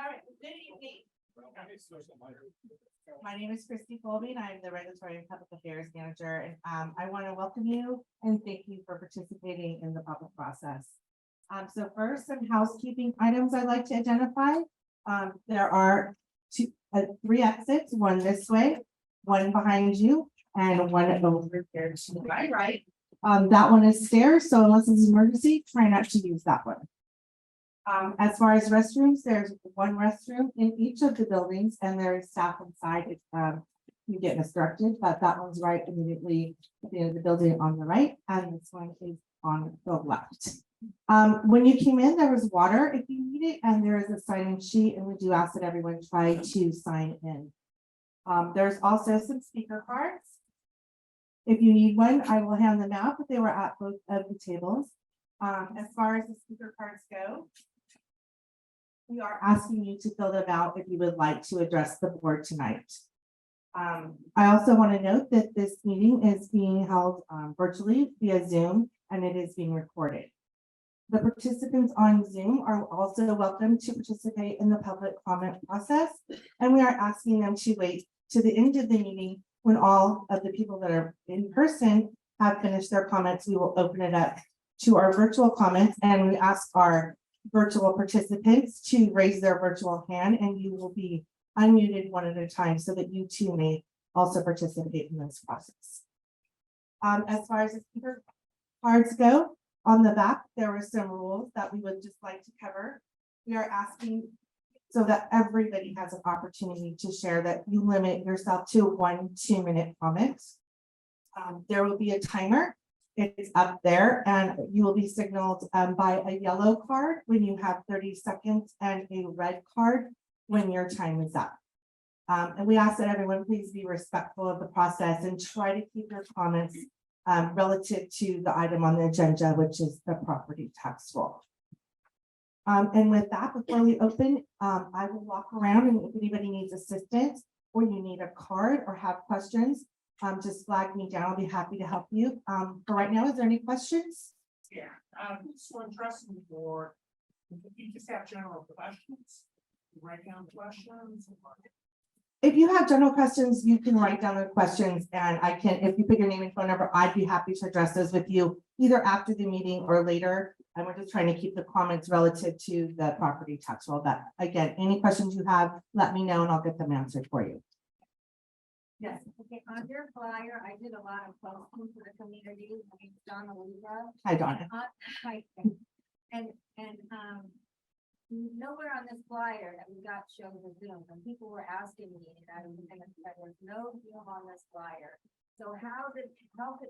All right, good evening. My name is Christy Colby, and I'm the Regulatory and Public Affairs Manager. And I want to welcome you and thank you for participating in the public process. So first, some housekeeping items I'd like to identify. There are three exits, one this way, one behind you, and one over here to my right. That one is stairs, so unless it's an emergency, try not to use that one. As far as restrooms, there's one restroom in each of the buildings and there is staff inside if you get instructed, but that one's right immediately at the end of the building on the right, and this one is on the left. When you came in, there was water if you need it, and there is a sign-in sheet, and we do ask that everyone try to sign in. There's also some speaker cards. If you need one, I will hand them out, but they were at both of the tables. As far as the speaker cards go, we are asking you to fill them out if you would like to address the board tonight. I also want to note that this meeting is being held virtually via Zoom, and it is being recorded. The participants on Zoom are also welcome to participate in the public comment process, and we are asking them to wait to the end of the meeting when all of the people that are in person have finished their comments. We will open it up to our virtual comments, and we ask our virtual participants to raise their virtual hand, and you will be unmuted one at a time so that you too may also participate in this process. As far as the speaker cards go, on the back, there are some rules that we would just like to cover. We are asking so that everybody has an opportunity to share, that you limit yourself to 1 2-minute comment. There will be a timer. It's up there, and you will be signaled by a yellow card when you have 30 seconds and a red card when your time is up. And we ask that everyone please be respectful of the process and try to keep your comments relative to the item on the agenda, which is the property tax roll. And with that, before we open, I will walk around, and if anybody needs assistance or you need a card or have questions, just flag me down. I'll be happy to help you. For right now, is there any questions? Yeah, so interesting for, you just have general questions, write down questions. If you have general questions, you can write down the questions, and I can, if you put your name and phone number, I'd be happy to address those with you either after the meeting or later. And we're just trying to keep the comments relative to the property tax roll. But again, any questions you have, let me know and I'll get them answered for you. Yes. Okay, on your flyer, I did a lot of posting for the community. My name's Donna Lisa. Hi, Donna. Hi. And nowhere on this flyer that we got shows the Zoom, and people were asking me, and there was no Zoom on this flyer. So how could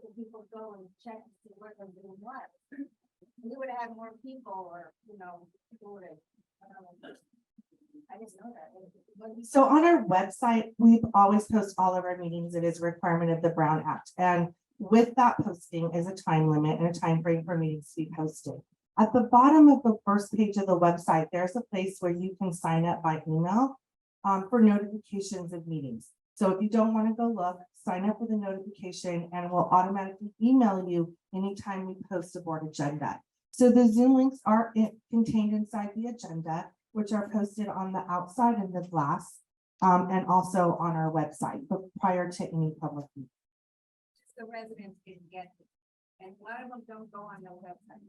the people go and check to see where the Zoom was? We would have had more people, or, people would have, I didn't know that. So on our website, we've always post all of our meetings. It is a requirement of the Brown Act. And with that posting is a time limit and a time frame for meetings to be posted. At the bottom of the first page of the website, there's a place where you can sign up by email for notifications of meetings. So if you don't want to go look, sign up with a notification and we'll automatically email you anytime we post a board agenda. So the Zoom links are contained inside the agenda, which are posted on the outside in the glass and also on our website, but prior to any public meeting. The residents can get it, and a lot of them don't go on the website.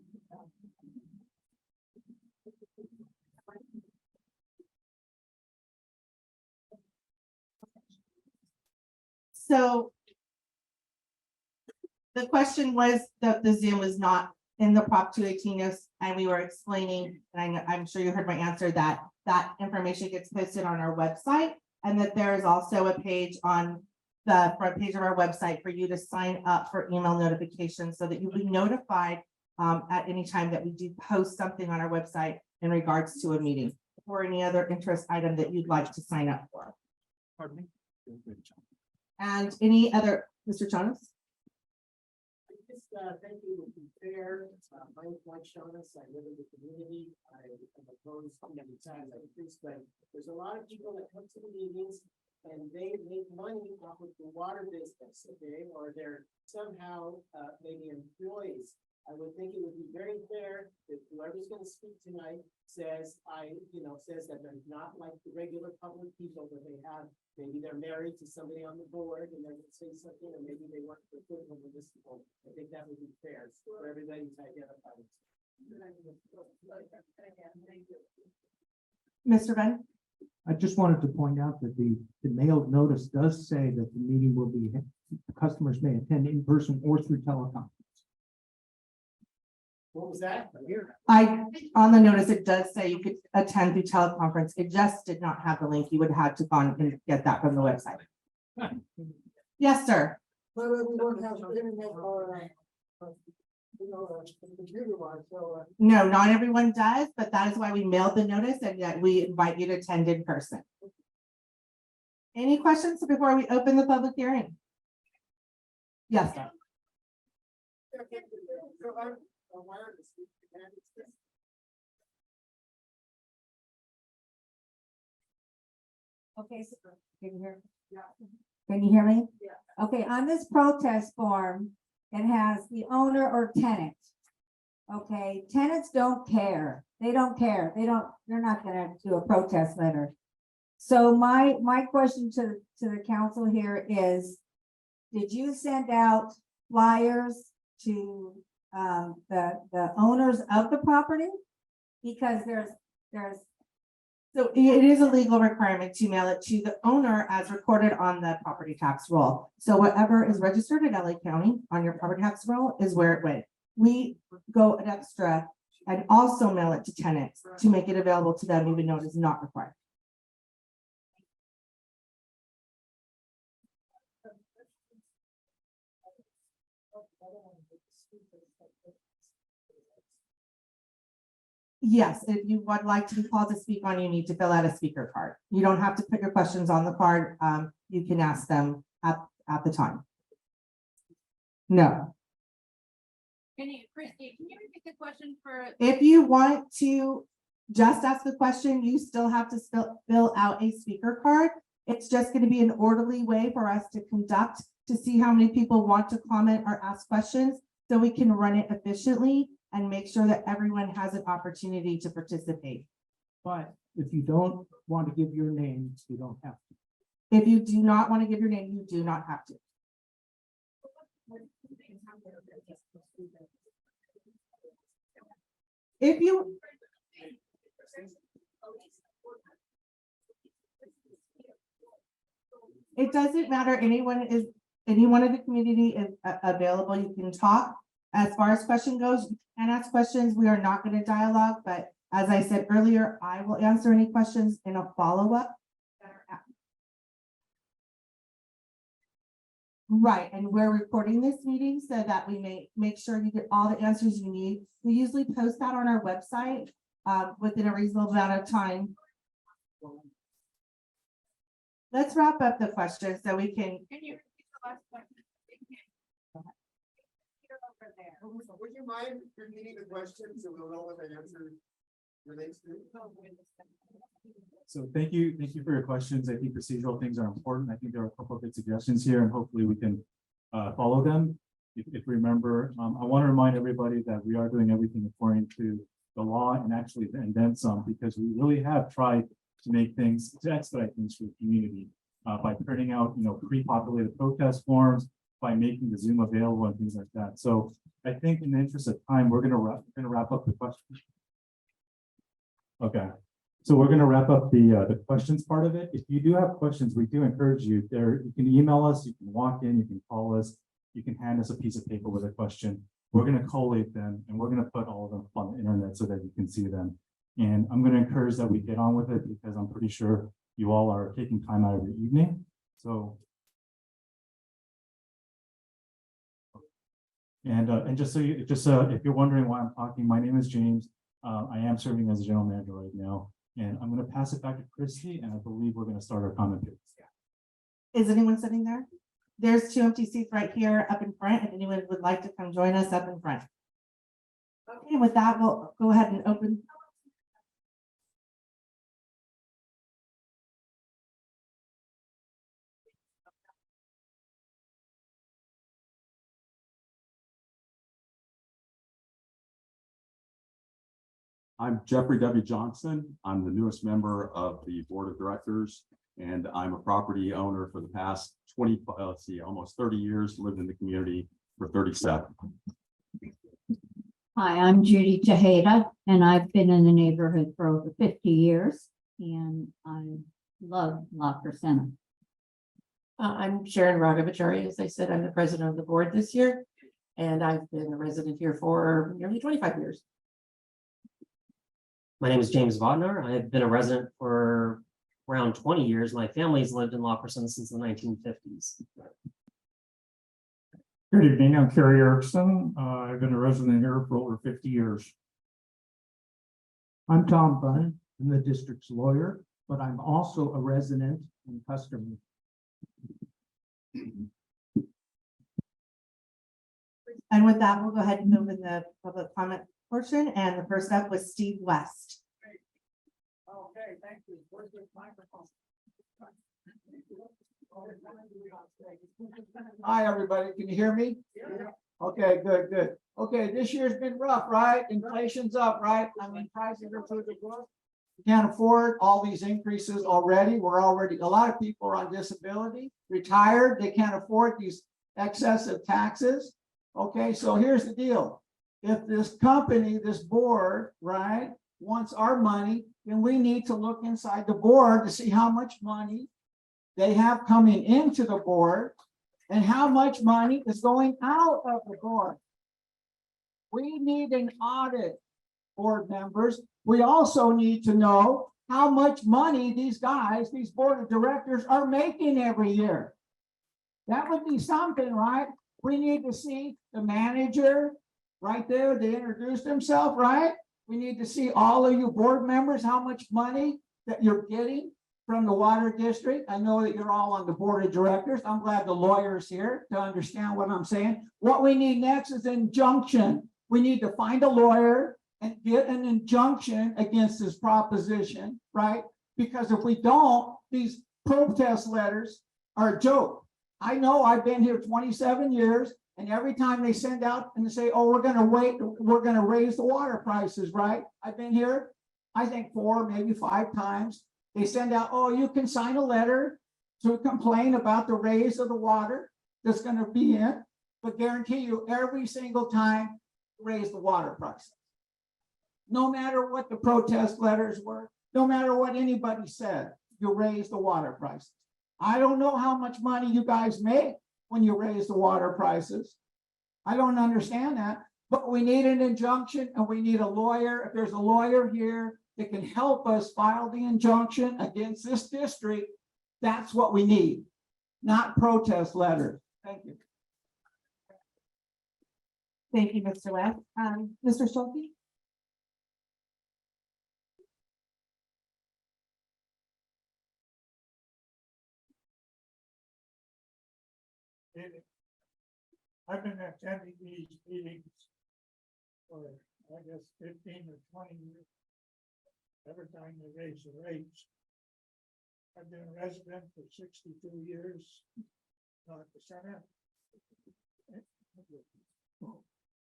So the question was that the Zoom was not in the Prop 218 notes, and we were explaining, and I'm sure you heard my answer, that that information gets posted on our website, and that there is also a page on the front page of our website for you to sign up for email notifications so that you'll be notified at any time that we do post something on our website in regards to a meeting or any other interest item that you'd like to sign up for. Pardon me? And any other, Mr. Jonas? Thank you. To be fair, my name's Mike Jonas. I live in the community. I am opposed to many times I increase, but there's a lot of people that come to the meetings and they make money off of the water business, okay? Or they're somehow maybe employees I would think it would be very fair if whoever's gonna speak tonight says, says that they're not like the regular public people, that they have, maybe they're married to somebody on the board and they're gonna say something, or maybe they work for Cleveland Municipal. I think that would be fair for everybody to identify. Mr. Ben? I just wanted to point out that the mailed notice does say that the meeting will be, customers may attend in person or through teleconference. What was that? On the notice, it does say you could attend through teleconference. It just did not have the link. You would have had to go on and get that from the website. Yes, sir. But we don't have internet or, computer wise, so, No, not everyone does, but that is why we mailed the notice and that we invite you to attend in person. Any questions before we open the public hearing? Yes, sir. Okay, so, can you hear? Can you hear me? Yeah. Okay, on this protest form, it has the owner or tenant. Okay, tenants don't care. They don't care. They're not gonna do a protest letter. So my question to the council here is, did you send out flyers to the owners of the property? Because there's So it is a legal requirement to mail it to the owner as recorded on the property tax roll. So whatever is registered in LA County on your property tax roll is where it went. We go an extra and also mail it to tenants to make it available to them, even though it is not required. Yes, if you would like to be called to speak on, you need to fill out a speaker card. You don't have to put your questions on the card. You can ask them at the time. No, Christie, can you repeat the question for? if you want to just ask a question, you still have to fill out a speaker card. It's just going to be an orderly way for us to conduct to see how many people want to comment or ask questions, so we can run it efficiently and make sure that everyone has an opportunity to participate. But if you don't want to give your name, you don't have to. If you do not want to give your name, you do not have to. If you, it doesn't matter, anyone in the community is available, you can talk. As far as question goes, you can ask questions, we are not going to dialogue, but as I said earlier, I will answer any questions in a follow-up. Right, and we're recording this meeting so that we may make sure you get all the answers you need. We usually post that on our website within a reasonable amount of time. Let's wrap up the questions so we can. Can you repeat the last question? You're over there. would you mind repeating the question so we'll know what the answer relates to? So thank you for your questions. I think procedural things are important. I think there are a couple of good suggestions here, and hopefully we can follow them. If you remember, I want to remind everybody that we are doing everything according to the law and then some, because we really have tried to make things, to expedite things for the community by printing out, pre-populated protest forms, by making the Zoom available and things like that. So I think in the interest of time, we're gonna wrap up the questions. Okay. So we're going to wrap up the questions part of it. If you do have questions, we do encourage you there. You can email us, you can walk in, you can call us, you can hand us a piece of paper with a question. We're going to collate them and we're going to put all of them on the internet so that you can see them. And I'm going to encourage that we get on with it because I'm pretty sure you all are taking time out of your evening. So. And just so if you're wondering why I'm talking, my name is James. I am serving as a general manager right now. And I'm going to pass it back to Christy, and I believe we're going to start our comment period. Is anyone sitting there? There's 2 empty seats right here up in front. If anyone would like to come join us up in front. Okay, with that, we'll go ahead and open. I'm Jeffrey W. Johnson. I'm the newest member of the Board of Directors, and I'm a property owner for the past almost 30 years, lived in the community for 37. Hi, I'm Judy Tejeda, and I've been in the neighborhood for over 50 years, and I love La Crescenta. I'm Sharon Ragavachari. As I said, I'm the president of the board this year, and I've been a resident here for nearly 25 years. My name is James Vodnar. I've been a resident for around 20 years. My family's lived in La Crescenta since the 1950s. Good evening, I'm Kerry Erickson. I've been a resident here for over 50 years. I'm Tom Bunn, I'm the district's lawyer, but I'm also a resident and customer. And with that, we'll go ahead and move in the public comment portion, and the first up was Steve West. Okay, thank you. Where's the microphone? Hi, everybody. Can you hear me? Okay, good. Okay, this year's been rough, right? Inflation's up, right? I mean, prices are through the roof. You can't afford all these increases already. A lot of people are on disability, retired. They can't afford these excessive taxes. Okay, so here's the deal. If this company, this board, right, wants our money, then we need to look inside the board to see how much money they have coming into the board and how much money is going out of the board. We need an audit, board members. We also need to know how much money these guys, these board of directors are making every year. That would be something, right? We need to see the manager right there. They introduced themselves, right? We need to see all of you board members, how much money that you're getting from the water district. I know that you're all on the board of directors. I'm glad the lawyer's here to understand what I'm saying. What we need next is injunction. We need to find a lawyer and get an injunction against this proposition, right? Because if we don't, these protest letters are a joke. I know I've been here 27 years, and every time they send out and they say, oh, we're gonna raise the water prices, right? I've been here, I think 4, maybe 5 times. They send out, oh, you can sign a letter to complain about the raise of the water that's gonna be in, but guarantee you every single time raise the water prices. No matter what the protest letters were, no matter what anybody said, you raise the water prices. I don't know how much money you guys make when you raise the water prices. I don't understand that, but we need an injunction and we need a lawyer. If there's a lawyer here that can help us file the injunction against this district, that's what we need, not protest letters. Thank you. Thank you, Mr. West. Mr. Schulte? I've been attending these meetings for, I guess, 15 or 20 years. Every time they raise the rates. I've been a resident for 62 years, not the Senate.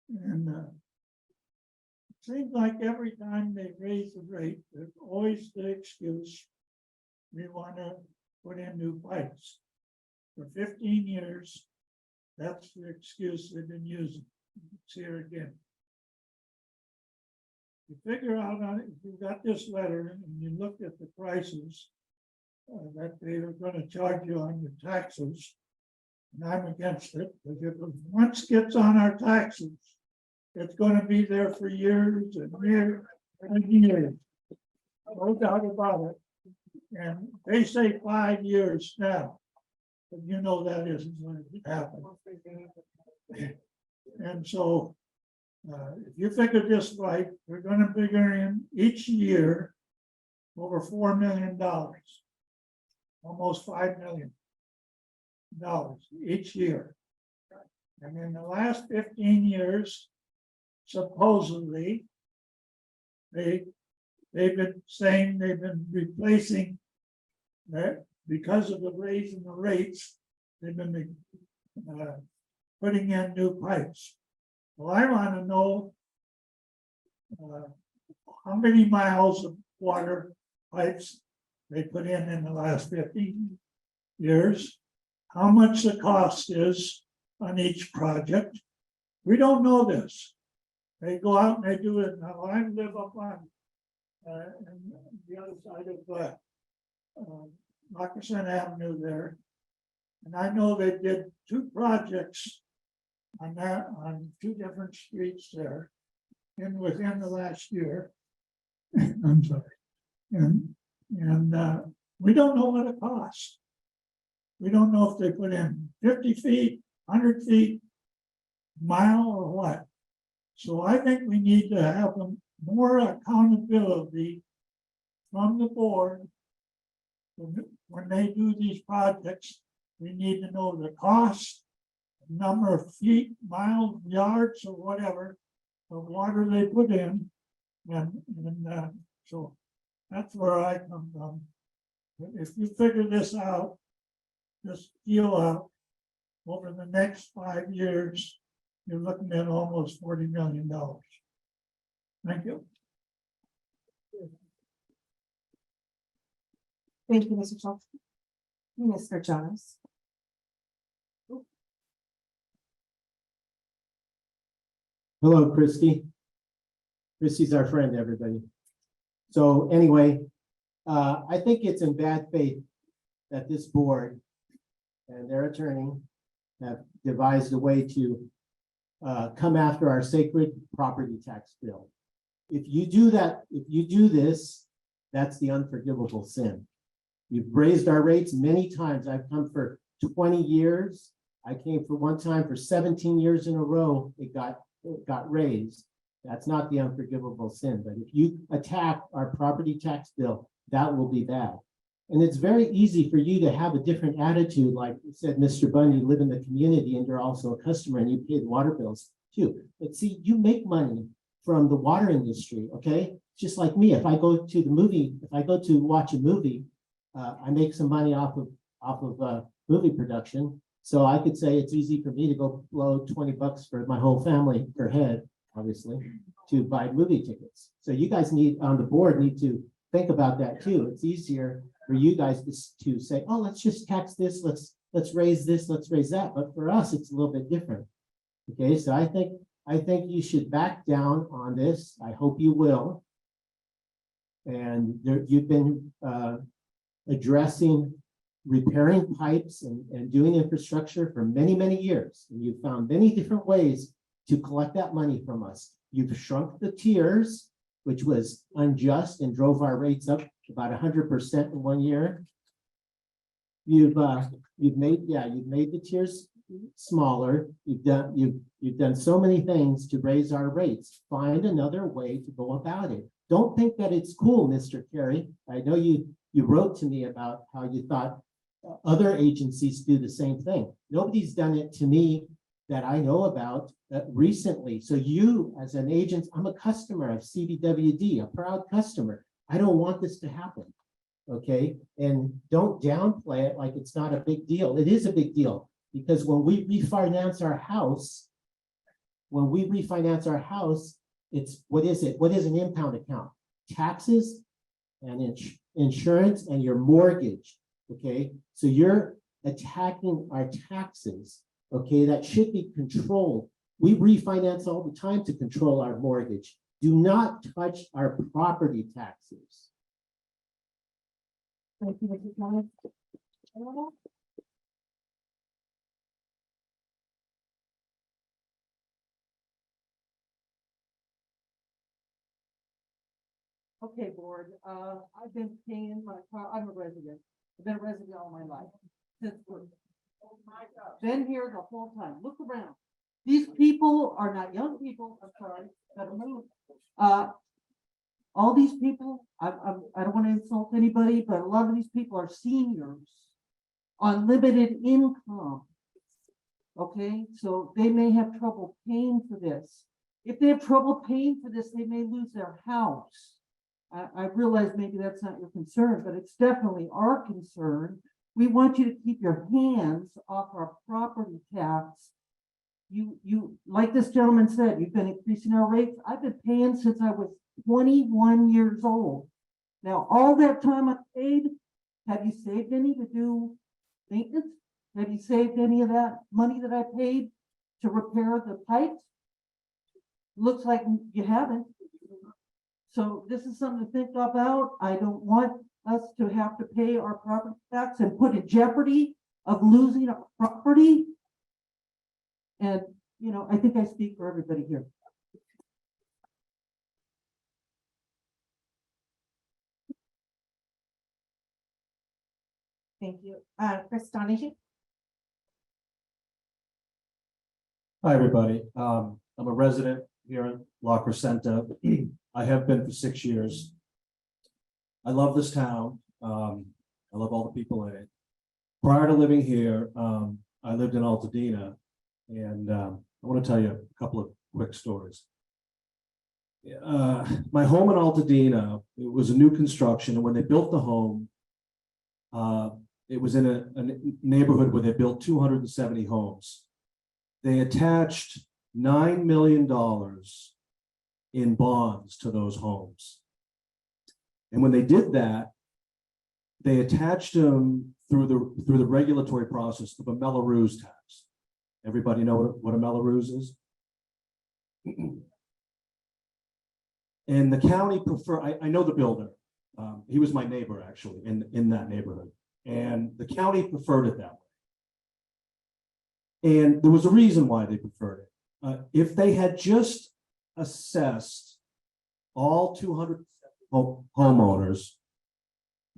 And it seems like every time they raise the rate, there's always the excuse, we want to put in new pipes. For 15 years, that's the excuse they've been using. It's here again. You figure out on it, if you got this letter and you looked at the prices that they are going to charge you on your taxes, and I'm against it, because if it once gets on our taxes, it's going to be there for years and years and years. No doubt about it. And they say 5 years now. But you know that isn't going to happen. And so, if you figure this right, we're going to figure in each year over $4 million, almost $5 million each year. And in the last 15 years, supposedly, they've been saying they've been replacing that. Because of the raise in the rates, they've been putting in new pipes. Well, I want to know how many miles of water pipes they put in the last 15 years, how much the cost is on each project. We don't know this. They go out and they do it. Now, I live up on the other side of Moccasin Avenue there. And I know they did 2 projects on 2 different streets there within the last year. I'm sorry. And we don't know what it costs. We don't know if they put in 50 feet, 100 feet, mile or what. So I think we need to have more accountability from the board. When they do these projects, we need to know the cost, number of feet, miles, yards, or whatever of water they put in. And so that's where I come from. If you figure this out, this deal out over the next 5 years, you're looking at almost $40 million. Thank you. Thank you, Mr. Schultz. Mr. Jones. Hello, Christie. Christie's our friend, everybody. So anyway, I think it's in bad faith that this board and their attorney have devised a way to come after our sacred property tax bill. If you do that, if you do this, that's the unforgivable sin. You've raised our rates many times. I've come for 20 years. I came for one time for 17 years in a row. It got raised. That's not the unforgivable sin. But if you attack our property tax bill, that will be bad. And it's very easy for you to have a different attitude. Like said Mr. Bunn, you live in the community and you're also a customer and you pay the water bills too. But see, you make money from the water industry, okay? Just like me, if I go to the movie, if I go to watch a movie, I make some money off of movie production. So I could say it's easy for me to go blow $20 for my whole family per head, obviously, to buy movie tickets. So you guys on the board need to think about that too. It's easier for you guys to say, oh, let's just tax this, let's raise this, let's raise that. But for us, it's a little bit different. Okay, so I think you should back down on this. I hope you will. And you've been addressing repairing pipes and doing infrastructure for many, many years. And you've found many different ways to collect that money from us. You've shrunk the tiers, which was unjust and drove our rates up about 100% in 1 year. You've made the tiers smaller. You've done so many things to raise our rates. Find another way to go about it. Don't think that it's cool, Mr. Carey. I know you wrote to me about how you thought other agencies do the same thing. Nobody's done it to me that I know about recently. So you, as an agent, I'm a customer of CBWD, a proud customer. I don't want this to happen, okay? And don't downplay it like it's not a big deal. It is a big deal because when we refinance our house, it's, what is it? What is an impound account? Taxes and insurance and your mortgage, okay? So you're attacking our taxes, okay? That should be controlled. We refinance all the time to control our mortgage. Do not touch our property taxes. Thank you, Mr. Jones. Okay, board, I've been paying I'm a resident. I've been a resident all my life. Since birth. Been here the whole time. Look around. These people are not young people. I'm sorry. Gotta move. All these people, I don't want to insult anybody, but a lot of these people are seniors on limited income. Okay, so they may have trouble paying for this. If they have trouble paying for this, they may lose their house. I realize maybe that's not your concern, but it's definitely our concern. We want you to keep your hands off our property tax. You, like this gentleman said, you've been increasing our rates. I've been paying since I was 21 years old. Now, all that time I paid, have you saved any to do maintenance? Have you saved any of that money that I paid to repair the pipes? Looks like you haven't. So this is something to think about. I don't want us to have to pay our property tax and put in jeopardy of losing our property. And, you know, I think I speak for everybody here. Thank you. Chris Donahue? Hi, everybody. I'm a resident here in La Crescenta. I have been for 6 years. I love this town. I love all the people in it. Prior to living here, I lived in Altadena, and I want to tell you a couple of quick stories. My home in Altadena, it was a new construction, and when they built the home, it was in a neighborhood where they built 270 homes. They attached $9 million in bonds to those homes. And when they did that, they attached them through the regulatory process of a Mello-Roos tax. Everybody know what a Mello-Roos is? And the county I know the builder. He was my neighbor, actually, in that neighborhood. And the county preferred it that way. And there was a reason why they preferred it. If they had just assessed all 200 homeowners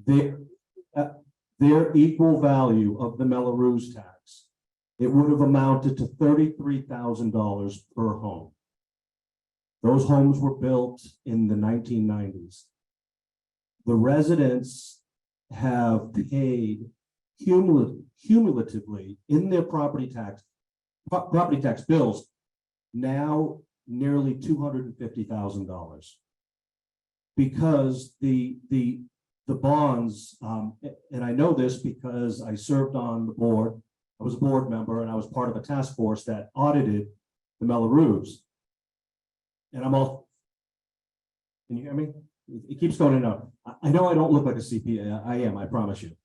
their equal value of the Mello-Roos tax, it would have amounted to $33,000 per home. Those homes were built in the 1990s. The residents have paid cumulatively in their property tax bills now nearly $250,000, because the bonds, and I know this because I served on the board. I was a board member and I was part of a task force that audited the Mello-Roos. And I'm all, can you hear me? It keeps going in and out. I know I don't look like a CPA. I am, I promise you.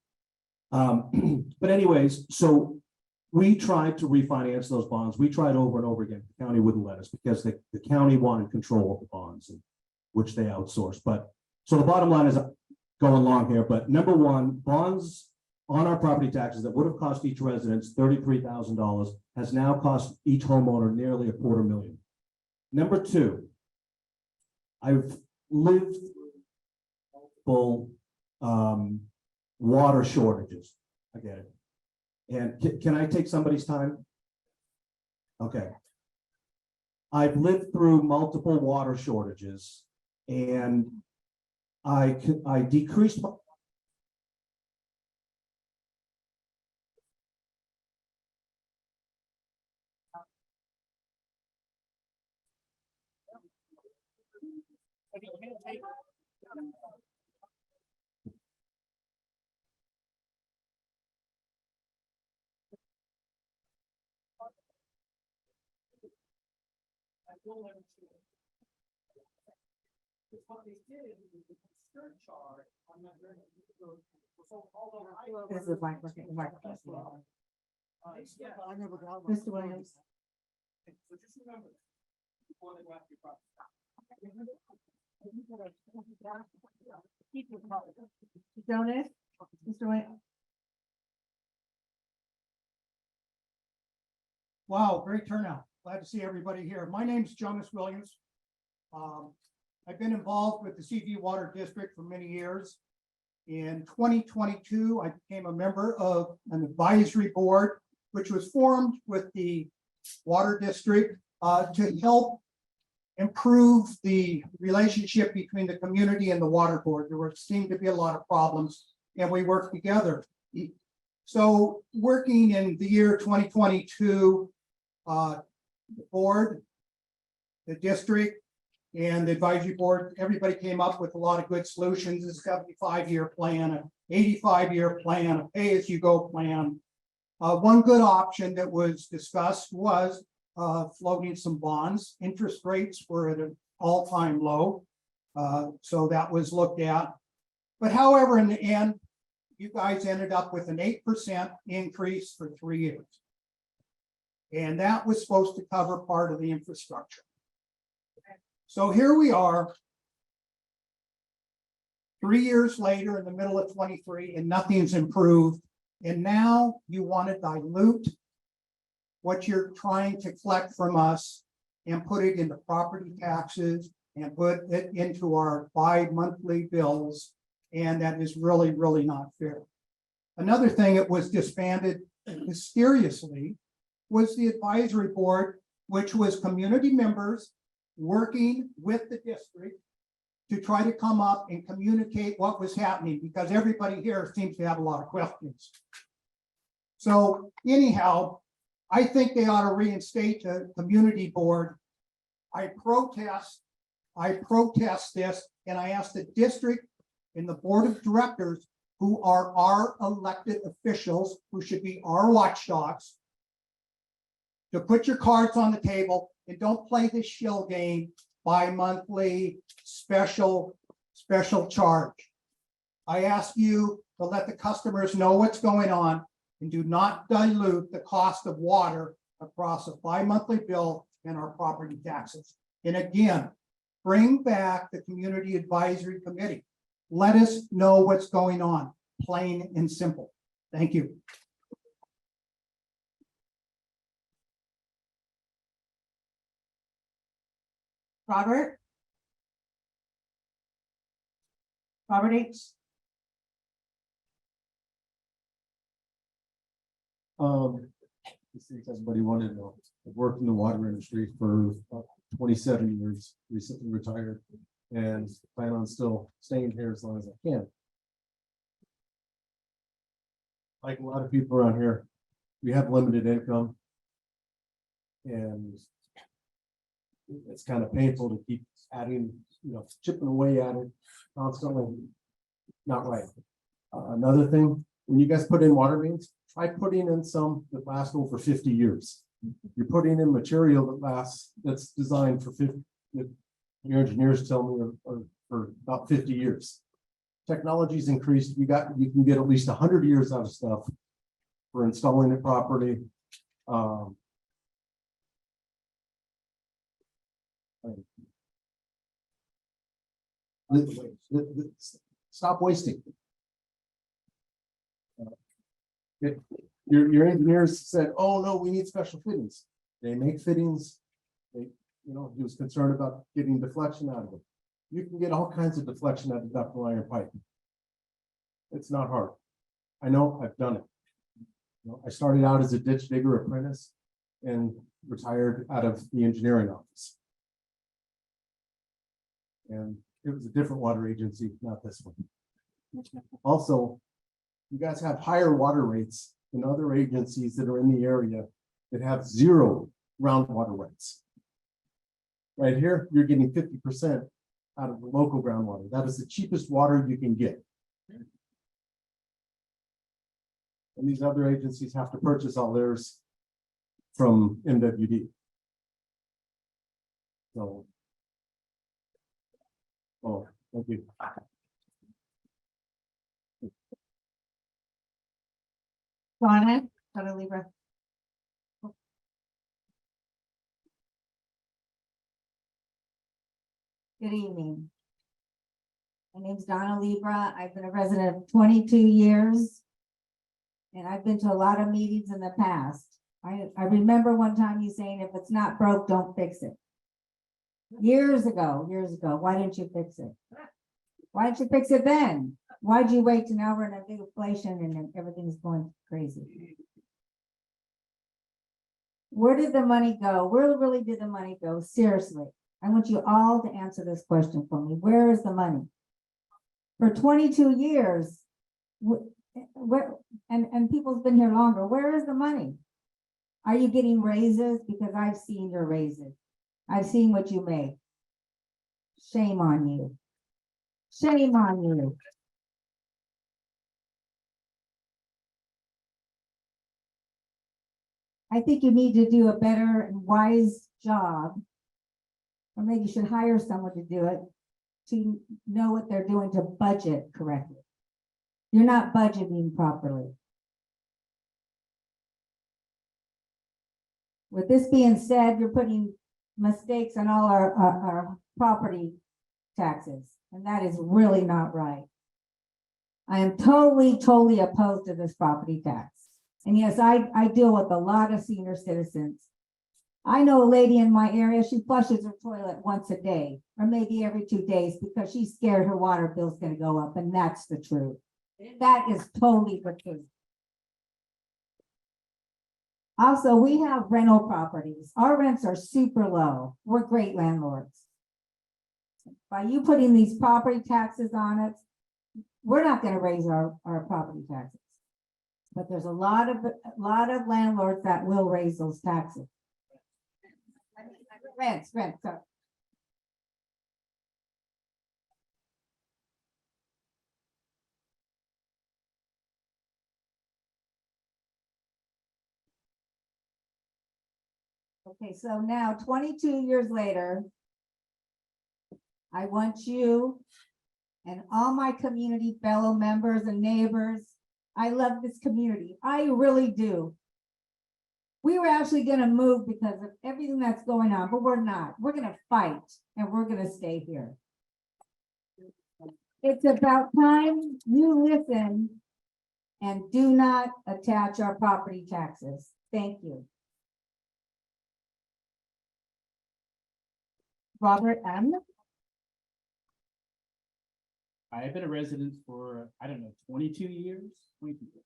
But anyways, so we tried to refinance those bonds. We tried over and over again. The county wouldn't let us because the county wanted control of the bonds, which they outsourced. But so the bottom line is going long here, but number one, bonds on our property taxes that would have cost each resident $33,000 has now cost each homeowner nearly $250,000. Number two, I've lived through multiple water shortages. I get it. And can I take somebody's time? Okay. I've lived through multiple water shortages, and I decreased my This is microphone. Mr. Williams. So just remember, before they go after your property. Jonas, Mr. Williams. Wow, great turnout. Glad to see everybody here. My name's Jonas Williams. I've been involved with the CV Water District for many years. In 2022, I became a member of an advisory board, which was formed with the Water District to help improve the relationship between the community and the water board. There seemed to be a lot of problems, and we worked together. So working in the year 2022, the board, the district, and the advisory board, everybody came up with a lot of good solutions. It's got a 75-year plan, an 85-year plan, a pay-as-you-go plan. One good option that was discussed was floating some bonds. Interest rates were at an all-time low. So that was looked at. But however, in the end, you guys ended up with an 8% increase for 3 years. And that was supposed to cover part of the infrastructure. So here we are. 3 years later, in the middle of 23, and nothing's improved. And now you want to dilute what you're trying to collect from us and put it into property taxes and put it into our bi-monthly bills. And that is really, really not fair. Another thing that was disbanded mysteriously was the advisory board, which was community members working with the district to try to come up and communicate what was happening, because everybody here seems to have a lot of questions. So anyhow, I think they ought to reinstate the community board. I protest this, and I ask the district and the board of directors, who are our elected officials, who should be our watchdogs, to put your cards on the table and don't play this shill game bi-monthly special charge. I ask you to let the customers know what's going on and do not dilute the cost of water across a bi-monthly bill and our property taxes. And again, bring back the Community Advisory Committee. Let us know what's going on, plain and simple. Thank you. Robert? Robert H. Since everybody wanted to know, I've worked in the water industry for 27 years, recently retired, and plan on still staying here as long as I can. Like a lot of people around here, we have limited income. And it's kind of painful to keep adding, chipping away at it constantly. Not right. Another thing, when you guys put in water mains, try putting in some that last over 50 years. You're putting in material that lasts, that's designed for 50, your engineers tell me are for about 50 years. Technology's increased. You can get at least 100 years out of stuff for installing it properly. Stop wasting. Your engineers said, "Oh no, we need special fittings." They make fittings. He was concerned about getting deflection out of it. You can get all kinds of deflection out of ductile iron pipe. It's not hard. I know, I've done it. I started out as a ditch digger apprentice and retired out of the engineering office. And it was a different water agency, not this one. Also, you guys have higher water rates than other agencies that are in the area that have 0 groundwater rights. Right here, you're getting 50% out of the local groundwater. That is the cheapest water you can get. And these other agencies have to purchase all theirs from MWD. So, thank you. Donna Libra. Good evening. My name's Donna Libra. I've been a resident of 22 years. And I've been to a lot of meetings in the past. I remember one time you saying, if it's not broke, don't fix it. Years ago, why didn't you fix it? Why didn't you fix it then? Why'd you wait till now we're in a big inflation and then everything's going crazy? Where did the money go? Where really did the money go? Seriously, I want you all to answer this question for me. Where is the money? For 22 years, where, and people's been here longer. Where is the money? Are you getting raises? Because I've seen your raises. I've seen what you make. Shame on you. Shame on you. I think you need to do a better and wise job. Or maybe you should hire someone to do it, to know what they're doing to budget correctly. You're not budgeting properly. With this being said, you're putting mistakes on all our property taxes, and that is really not right. I am totally opposed to this property tax. And yes, I deal with a lot of senior citizens. I know a lady in my area, she flushes her toilet once a day, or maybe every 2 days, because she's scared her water bill's gonna go up, and that's the truth. That is totally the truth. Also, we have rental properties. Our rents are super low. We're great landlords. By you putting these property taxes on it, we're not gonna raise our property taxes. But there's a lot of landlords that will raise those taxes. Rents, sorry. Okay, so now 22 years later, I want you and all my community fellow members and neighbors. I love this community. I really do. We were actually gonna move because of everything that's going on, but we're not. We're gonna fight and we're gonna stay here. It's about time you listen and do not attach our property taxes. Thank you. Robert M. I've been a resident for, I don't know, 22 years, 22 years.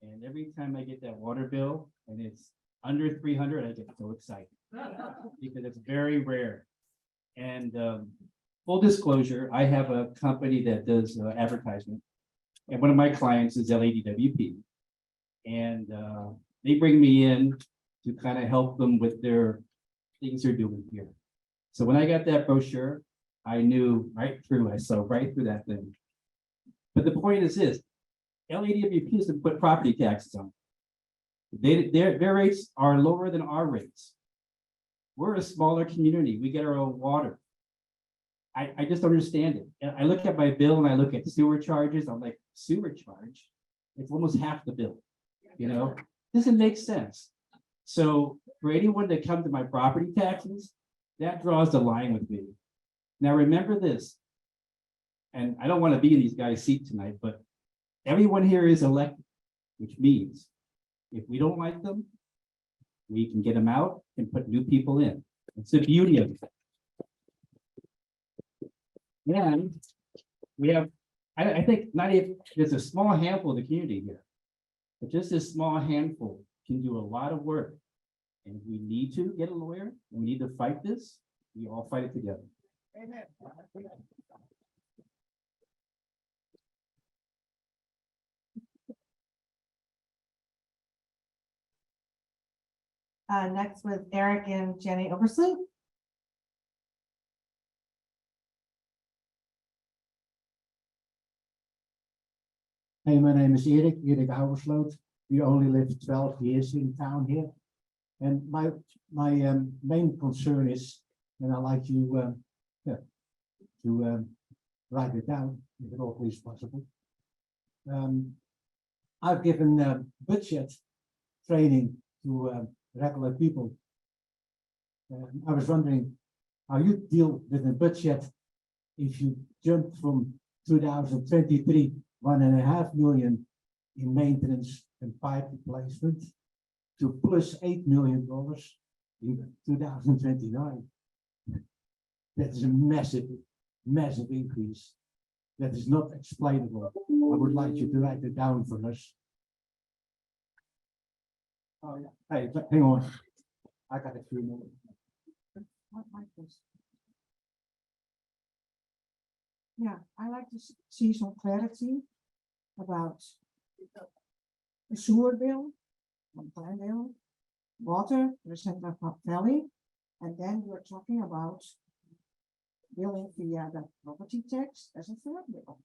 And every time I get that water bill and it's under 300, I get so excited because it's very rare. And full disclosure, I have a company that does advertisement. And one of my clients is LADWP. And they bring me in to kind of help them with their things they're doing here. So when I got that brochure, I knew right through, I saw right through that thing. But the point is this, LADWP is to put property taxes on. Their rates are lower than our rates. We're a smaller community. We get our own water. I just don't understand it. And I look at my bill and I look at sewer charges. I'm like, sewer charge? It's almost half the bill, you know? Doesn't make sense. So for anyone that comes to my property taxes, that draws the line with me. Now, remember this, and I don't want to be in these guys' seat tonight, but everyone here is elected, which means if we don't like them, we can get them out and put new people in. It's the beauty of it. And we have, I think there's a small handful of the community here, but just this small handful can do a lot of work. And if we need to get a lawyer, and we need to fight this, we all fight it together. Amen. Next with Eric and Jenny Oversleep. Hey, my name is Erik Houwersloot. We only lived 12 years in town here. And my main concern is, and I'd like you to write it down, if at all is possible. I've given budget training to regular people. I was wondering how you deal with a budget if you jump from 2023, $1.5 million in maintenance and pipe replacement to plus $8 million in 2029. That is a massive increase. That is not explainable. I would like you to write it down for us. Oh yeah. Hey, hang on. I got a few more. Yeah, I like to see some clarity about the sewer bill, bill, water, the Center Valley, and then we're talking about billing via the property tax as a third bill.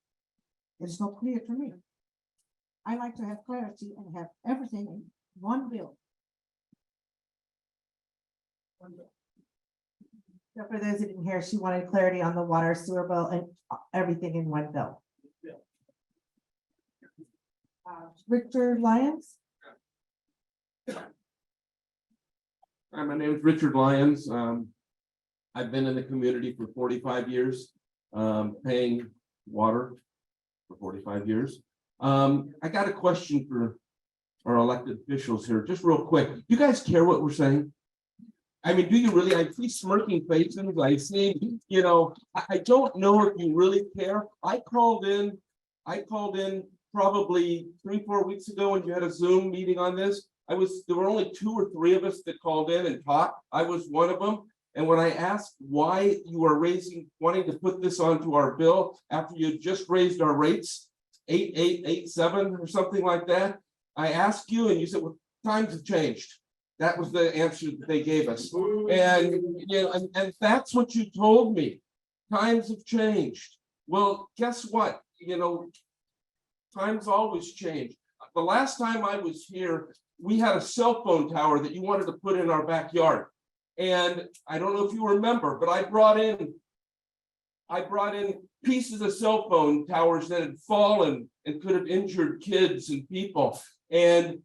It's not clear to me. I like to have clarity and have everything in one bill. So for those who didn't hear, she wanted clarity on the water sewer bill and everything in one bill. Richard Lyons? Hi, my name is Richard Lyons. I've been in the community for 45 years, paying water for 45 years. I got a question for our elected officials here, just real quick. You guys care what we're saying? I mean, do you really? I see smirking faces. I see, I don't know if you really care. I called in probably 3-4 weeks ago when you had a Zoom meeting on this. There were only 2 or 3 of us that called in and talked. I was one of them. And when I asked why you are wanting to put this onto our bill after you just raised our rates, 8.87 or something like that, I asked you and you said, well, times have changed. That was the answer that they gave us. And that's what you told me. Times have changed. Well, guess what? Times always change. The last time I was here, we had a cell phone tower that you wanted to put in our backyard. And I don't know if you remember, but I brought in pieces of cell phone towers that had fallen and could have injured kids and people. And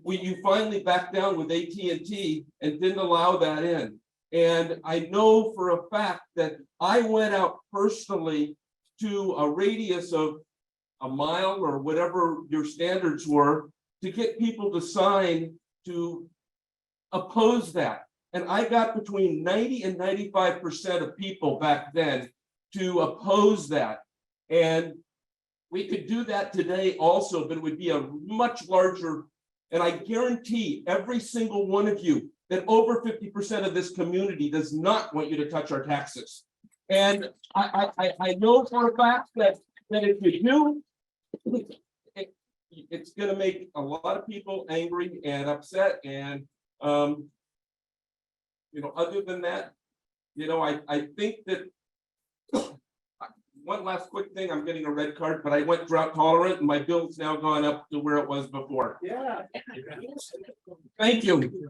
you finally backed down with AT&T and didn't allow that in. And I know for a fact that I went out personally to a radius of a mile or whatever your standards were to get people to sign to oppose that. And I got between 90 and 95% of people back then to oppose that. And we could do that today also, but it would be a much larger. And I guarantee every single one of you that over 50% of this community does not want you to touch our taxes. And I know for a fact that if you do, it's going to make a lot of people angry and upset. And, other than that, I think that one last quick thing, I'm getting a red card, but I went drought tolerant and my bill's now gone up to where it was before. Yeah. Thank you.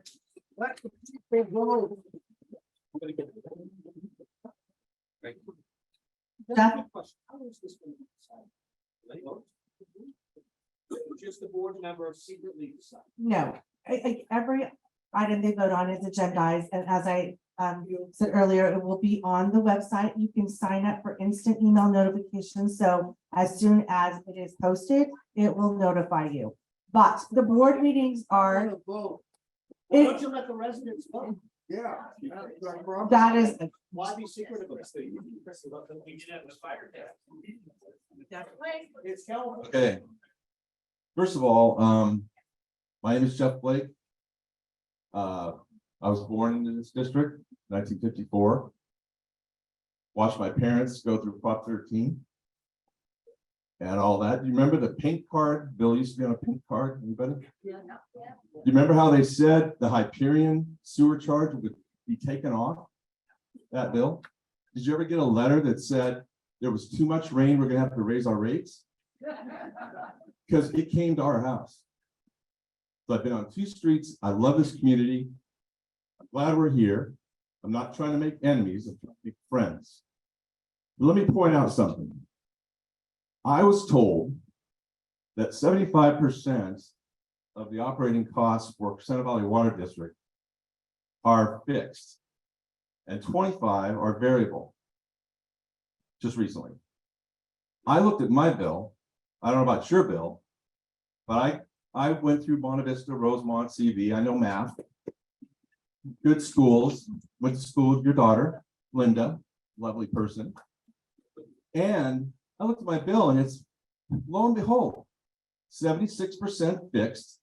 Jeff? Just the board member secretly decide. No, every item they vote on is agendized, and as I said earlier, it will be on the website. You can sign up for instant email notifications, so as soon as it is posted, it will notify you. But the board meetings are. Why It- don't you let the residents vote? Yeah. That is. Why be secretive? It's California. Okay. First of all, my name is Jeff Blake. I was born in this district, 1954. Watched my parents go through Prop 13 and all that. Do you remember the pink card? Bill used to be on a pink card. Anybody? Yeah. Do you remember how they said the Hyperion sewer charge would be taken off that bill? Did you ever get a letter that said there was too much rain, we're gonna have to raise our rates? Because it came to our house. So I've been on 2 streets. I love this community. I'm glad we're here. I'm not trying to make enemies, I'm trying to make friends. But let me point out something. I was told that 75% of the operating costs for Center Valley Water District are fixed and 25 are variable. Just recently. I looked at my bill. I don't know about your bill, but I went through Monte Vista, Rosemont, CV. I know math. Good schools. Went to school with your daughter, Linda, lovely person. And I looked at my bill and it's, lo and behold, 76% fixed,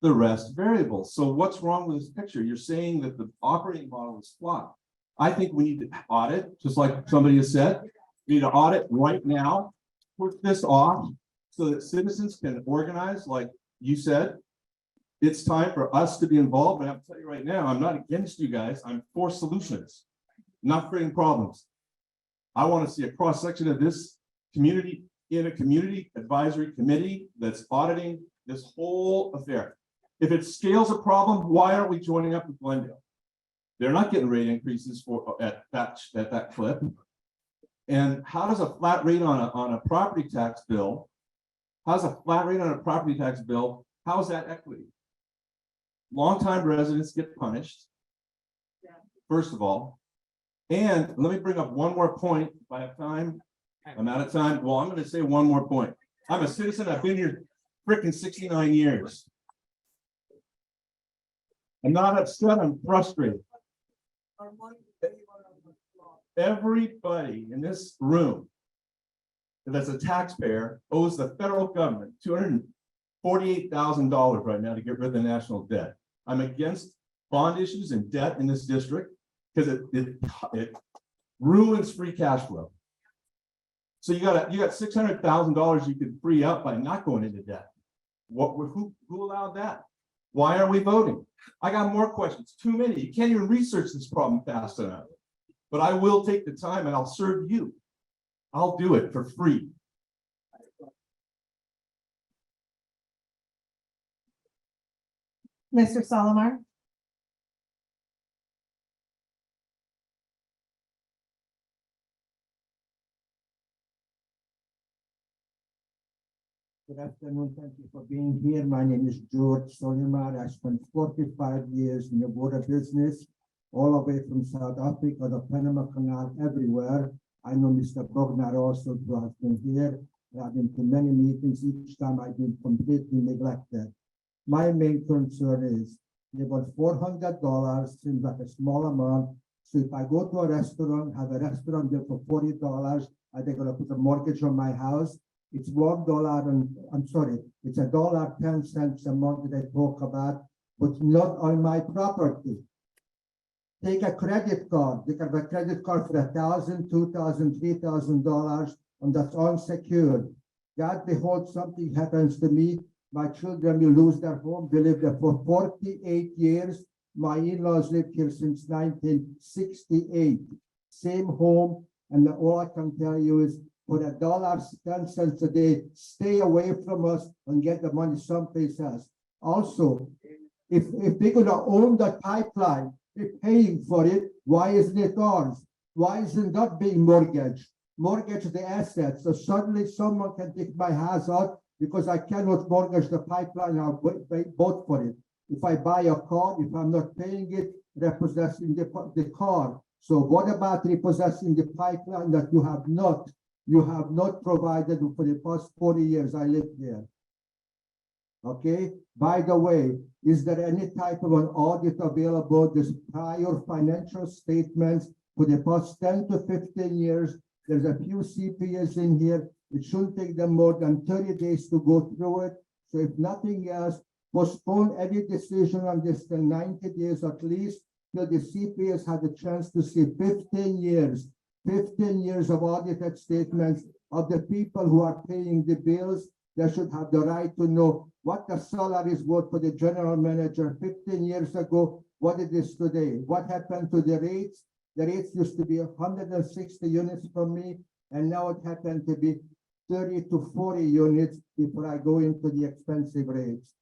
the rest variable. So what's wrong with this picture? You're saying that the operating model is flawed. I think we need to audit, just like somebody has said. We need to audit right now, put this off so that citizens can organize, like you said. It's time for us to be involved. And I'll tell you right now, I'm not against you guys. I'm for solutions, not creating problems. I want to see a cross section of this community in a community advisory committee that's auditing this whole affair. If it scales a problem, why aren't we joining up with Glendale? They're not getting rate increases at that clip. And how does a flat rate on a property tax bill? How's a flat rate on a property tax bill? How is that equity? Longtime residents get punished. First of all. And let me bring up one more point. If I have time, I'm out of time. Well, I'm going to say one more point. I'm a citizen. I've been here freaking 69 years. I'm not upset. I'm frustrated. Everybody in this room that's a taxpayer owes the federal government $248,000 right now to get rid of the national debt. I'm against bond issues and debt in this district because it ruins free cash flow. So you got $600,000 you could free up by not going into debt. Who allowed that? Why are we voting? I got more questions. Too many. You can't even research this problem fast enough. But I will take the time and I'll serve you. I'll do it for free. Mr. Solomar? Good afternoon. Thank you for being here. My name is George Solimar. I spent 45 years in the water business, all the way from South Africa, the Panama Canal, everywhere. I know Mr. Bognar also who has been here. I've been to many meetings. Each time I've been completely neglected. My main concern is they want $400, seems like a small amount. So if I go to a restaurant, have a restaurant there for $40, are they going to put a mortgage on my house? It's $1 and I'm sorry, it's $1.10 a month that I talk about, but not on my property. Take a credit card. They can have a credit card for $1,000, $2,000, $3,000, and that's unsecured. God behold, something happens to me. My children will lose their home. They lived there for 48 years. My in-laws lived here since 1968. Same home, and all I can tell you is for $1.10 a day, stay away from us and get the money someplace else. Also, if they're gonna own the pipeline, we're paying for it, why isn't it ours? Why isn't that being mortgaged? Mortgage the assets, so suddenly someone can take my house out because I cannot mortgage the pipeline, I'll vote for it. If I buy a car, if I'm not paying it, repossessing the car. So what about repossessing the pipeline that you have not provided for the past 40 years I lived there? Okay, by the way, is there any type of an audit available, this prior financial statements for the past 10 to 15 years? There's a few CPAs in here. It shouldn't take them more than 30 days to go through it. So if nothing else, postpone any decision on this till 90 days at least, till the CPAs had a chance to see 15 years of audited statements of the people who are paying the bills. They should have the right to know what the salaries were for the general manager 15 years ago, what it is today, what happened to the rates. The rates used to be 160 units from me, and now it happened to be 30 to 40 units before I go into the expensive rates.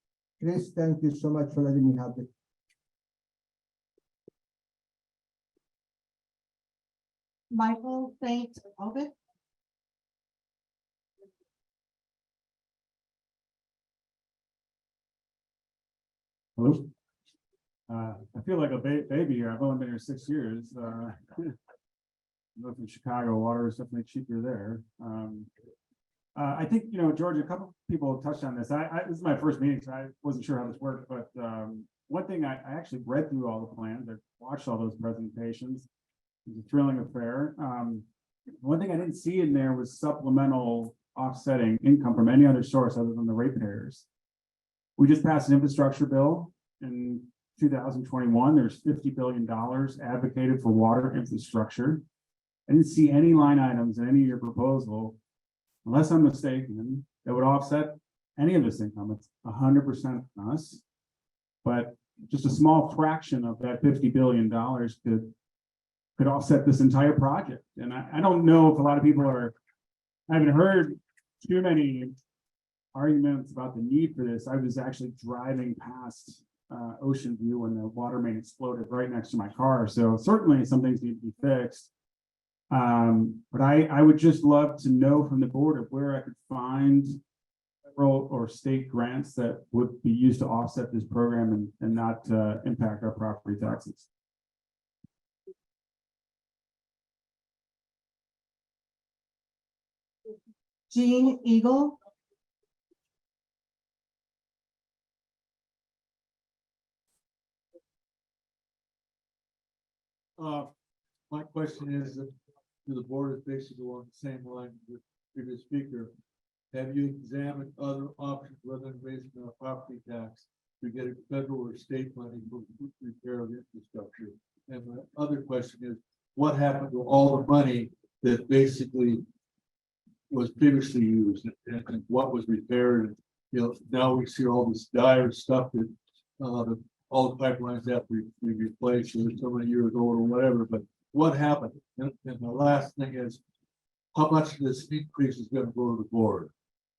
Chris, thank you so much for letting me have it. Michael St. Obit? Hello? I feel like a baby here. I've only been here 6 years. From Chicago, water is definitely cheaper there. I think, George, a couple people touched on this. This is my first meeting, so I wasn't sure how this worked, but one thing I actually read through all the plans. I watched all those presentations. It was a thrilling affair. One thing I didn't see in there was supplemental offsetting income from any other source other than the ratepayers. We just passed an infrastructure bill in 2021. There's $50 billion advocated for water infrastructure. I didn't see any line items in any of your proposal, unless I'm mistaken, that would offset any of this income. It's 100% us, but just a small fraction of that $50 billion could offset this entire project. And I don't know if a lot of people I haven't heard too many arguments about the need for this. I was actually driving past Ocean View when the water main exploded right next to my car. So certainly some things need to be fixed. But I would just love to know from the board of where I could find federal or state grants that would be used to offset this program and not impact our property taxes. Jean Eagle. My question is, to the board is basically along the same line with the previous speaker. Have you examined other options rather than raising our property tax to get a federal or state money for repair of infrastructure? And my other question is, what happened to all the money that basically was previously used and what was repaired? And, you know, now we see all this dire stuff that all the pipelines have to be replaced, or so many years old or whatever, but what happened? And the last thing is, how much of this increase is gonna go to the board?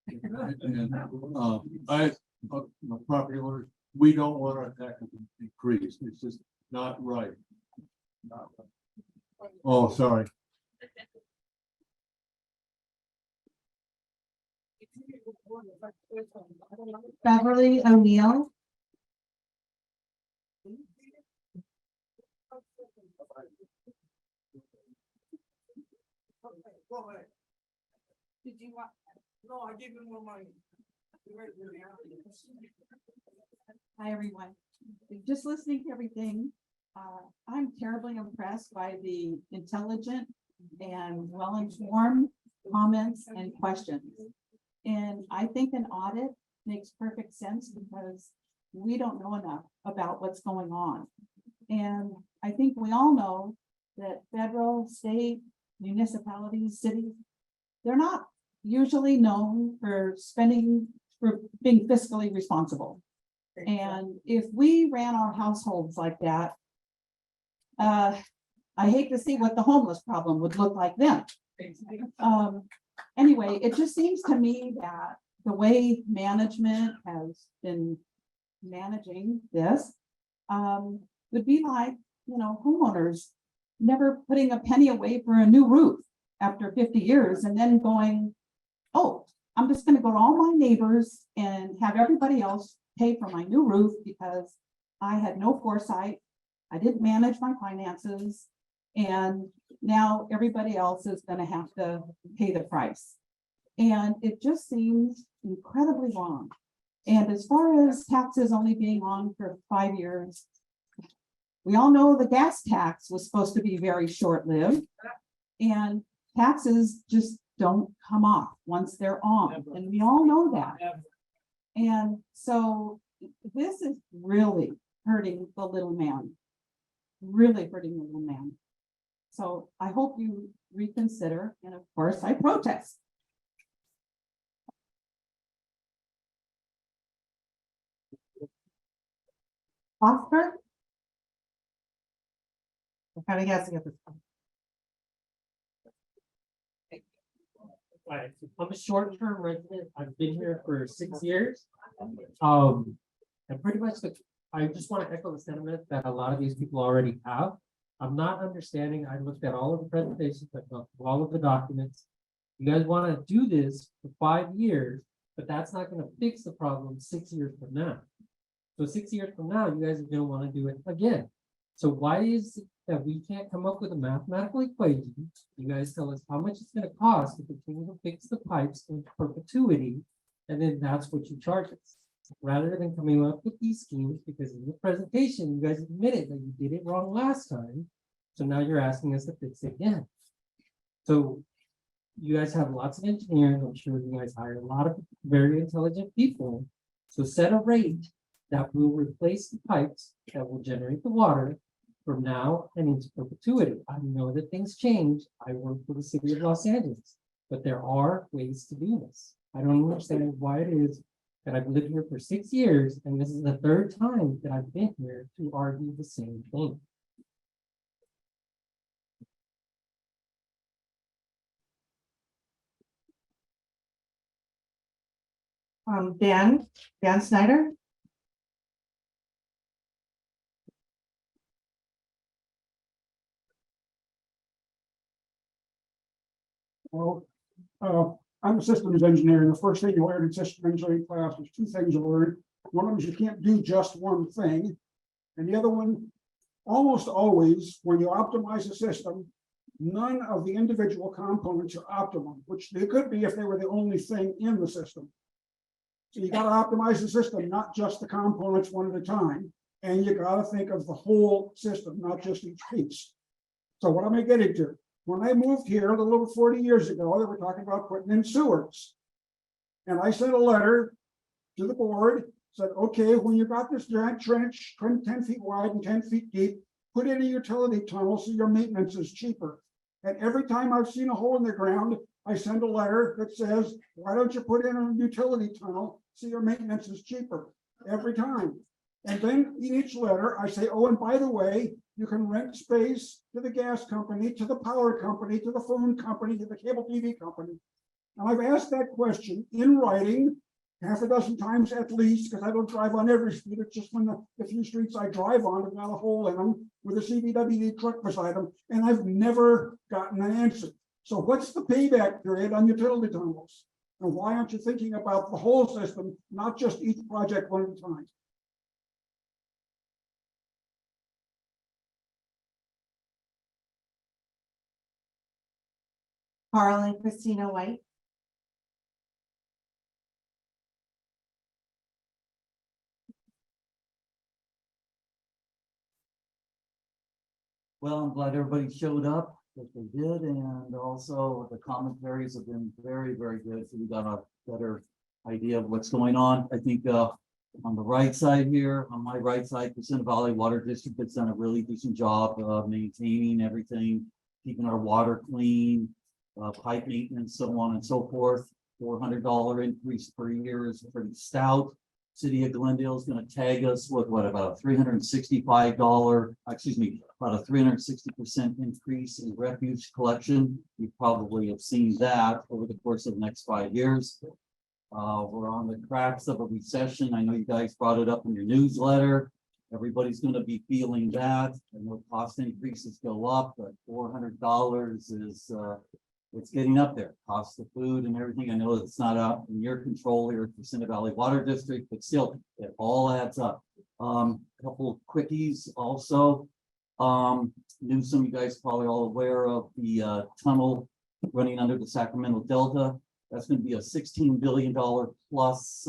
And property owners, we don't want our taxes increased, it's just not right. Oh, sorry. Beverly O'Neill. Did you want? No, I gave him more money. Hi, everyone. Just listening to everything, I'm terribly impressed by the intelligent and well-informed comments and questions. And I think an audit makes perfect sense because we don't know enough about what's going on. And I think we all know that federal, state, municipalities, cities, they're not usually known for spending, for being fiscally responsible. And if we ran our households like that, I hate to see what the homeless problem would look like then. Anyway, it just seems to me that the way management has been managing this would be like, you know, homeowners never putting a penny away for a new roof after 50 years and then going, oh, I'm just going to go to all my neighbors and have everybody else pay for my new roof because I had no foresight. I didn't manage my finances. And now everybody else is going to have to pay the price. And it just seems incredibly wrong. And as far as taxes only being on for 5 years, we all know the gas tax was supposed to be very short-lived. And taxes just don't come off once they're on. And we all know that. And so this is really hurting the little man, really hurting the little man. So I hope you reconsider, and of course I protest. Oscar? I'm kind of guessing at this point. I'm a short-term resident. I've been here for 6 years. And pretty much I just want to echo the sentiment that a lot of these people already have. I'm not understanding. I looked at all of the presentations, I've gone through all of the documents. You guys want to do this for 5 years, but that's not going to fix the problem 6 years from now. So 6 years from now, you guys are going to want to do it again. So why is it that we can't come up with a mathematical equation? You guys tell us how much it's going to cost to continue to fix the pipes in perpetuity, and then that's what you charge us. Rather than coming up with these schemes, because in the presentation, you guys admitted that you did it wrong last time. So now you're asking us to fix it again. So you guys have lots of engineers. I'm sure you guys hire a lot of very intelligent people. So set a rate that will replace the pipes that will generate the water from now and into perpetuity. I know that things change. I work for the city of Los Angeles, but there are ways to do this. I don't understand why it is that I've lived here for 6 years, and this is the third time that I've been here to argue the same thing. Dan Snyder. Well, I'm a systems engineer, and the first thing you learn in system engineering class is two things you learn. One of them is you can't do just one thing. And the other one, almost always, when you optimize a system, none of the individual components are optimum, which they could be if they were the only thing in the system. So you gotta optimize the system, not just the components one at a time, and you gotta think of the whole system, not just each piece. So what am I getting to? When I moved here a little over 40 years ago, they were talking about putting in sewers. And I sent a letter to the board, said, okay, when you got this giant trench, 10 feet wide and 10 feet deep, put in a utility tunnel so your maintenance is cheaper. And every time I've seen a hole in the ground, I send a letter that says, why don't you put in a utility tunnel so your maintenance is cheaper? Every time. And then in each letter, I say, oh, and by the way, you can rent space to the gas company, to the power company, to the phone company, to the cable TV company. And I've asked that question in writing half a dozen times at least, because I don't drive on every street. It's just when the few streets I drive on have got a hole in them with a CBWD truck beside them, and I've never gotten an answer. So what's the payback period on utility tunnels? And why aren't you thinking about the whole system, not just each project one at a time? Carl and Christina White. Well, I'm glad everybody showed up, that they did, and also the commentaries have been very, very good. So we got a better idea of what's going on. I think on the right side here, on my right side, Crescenta Valley Water District has done a really decent job of maintaining everything, keeping our water clean, pipe maintenance, so on and so forth. $400 increase per year is pretty stout. City of Glendale is going to tag us with what, about a $365, excuse me, about a 360% increase in refuse collection. You probably have seen that over the course of the next 5 years. We're on the cracks of a recession. I know you guys brought it up in your newsletter. Everybody's going to be feeling that. I know cost increases go up, but $400 is it's getting up there. Cost of food and everything. I know it's not out in your control here at the Crescenta Valley Water District, but still, it all adds up. Couple of quickies also. Newsom, you guys are probably all aware of the tunnel running under the Sacramento Delta. That's going to be a $16 billion plus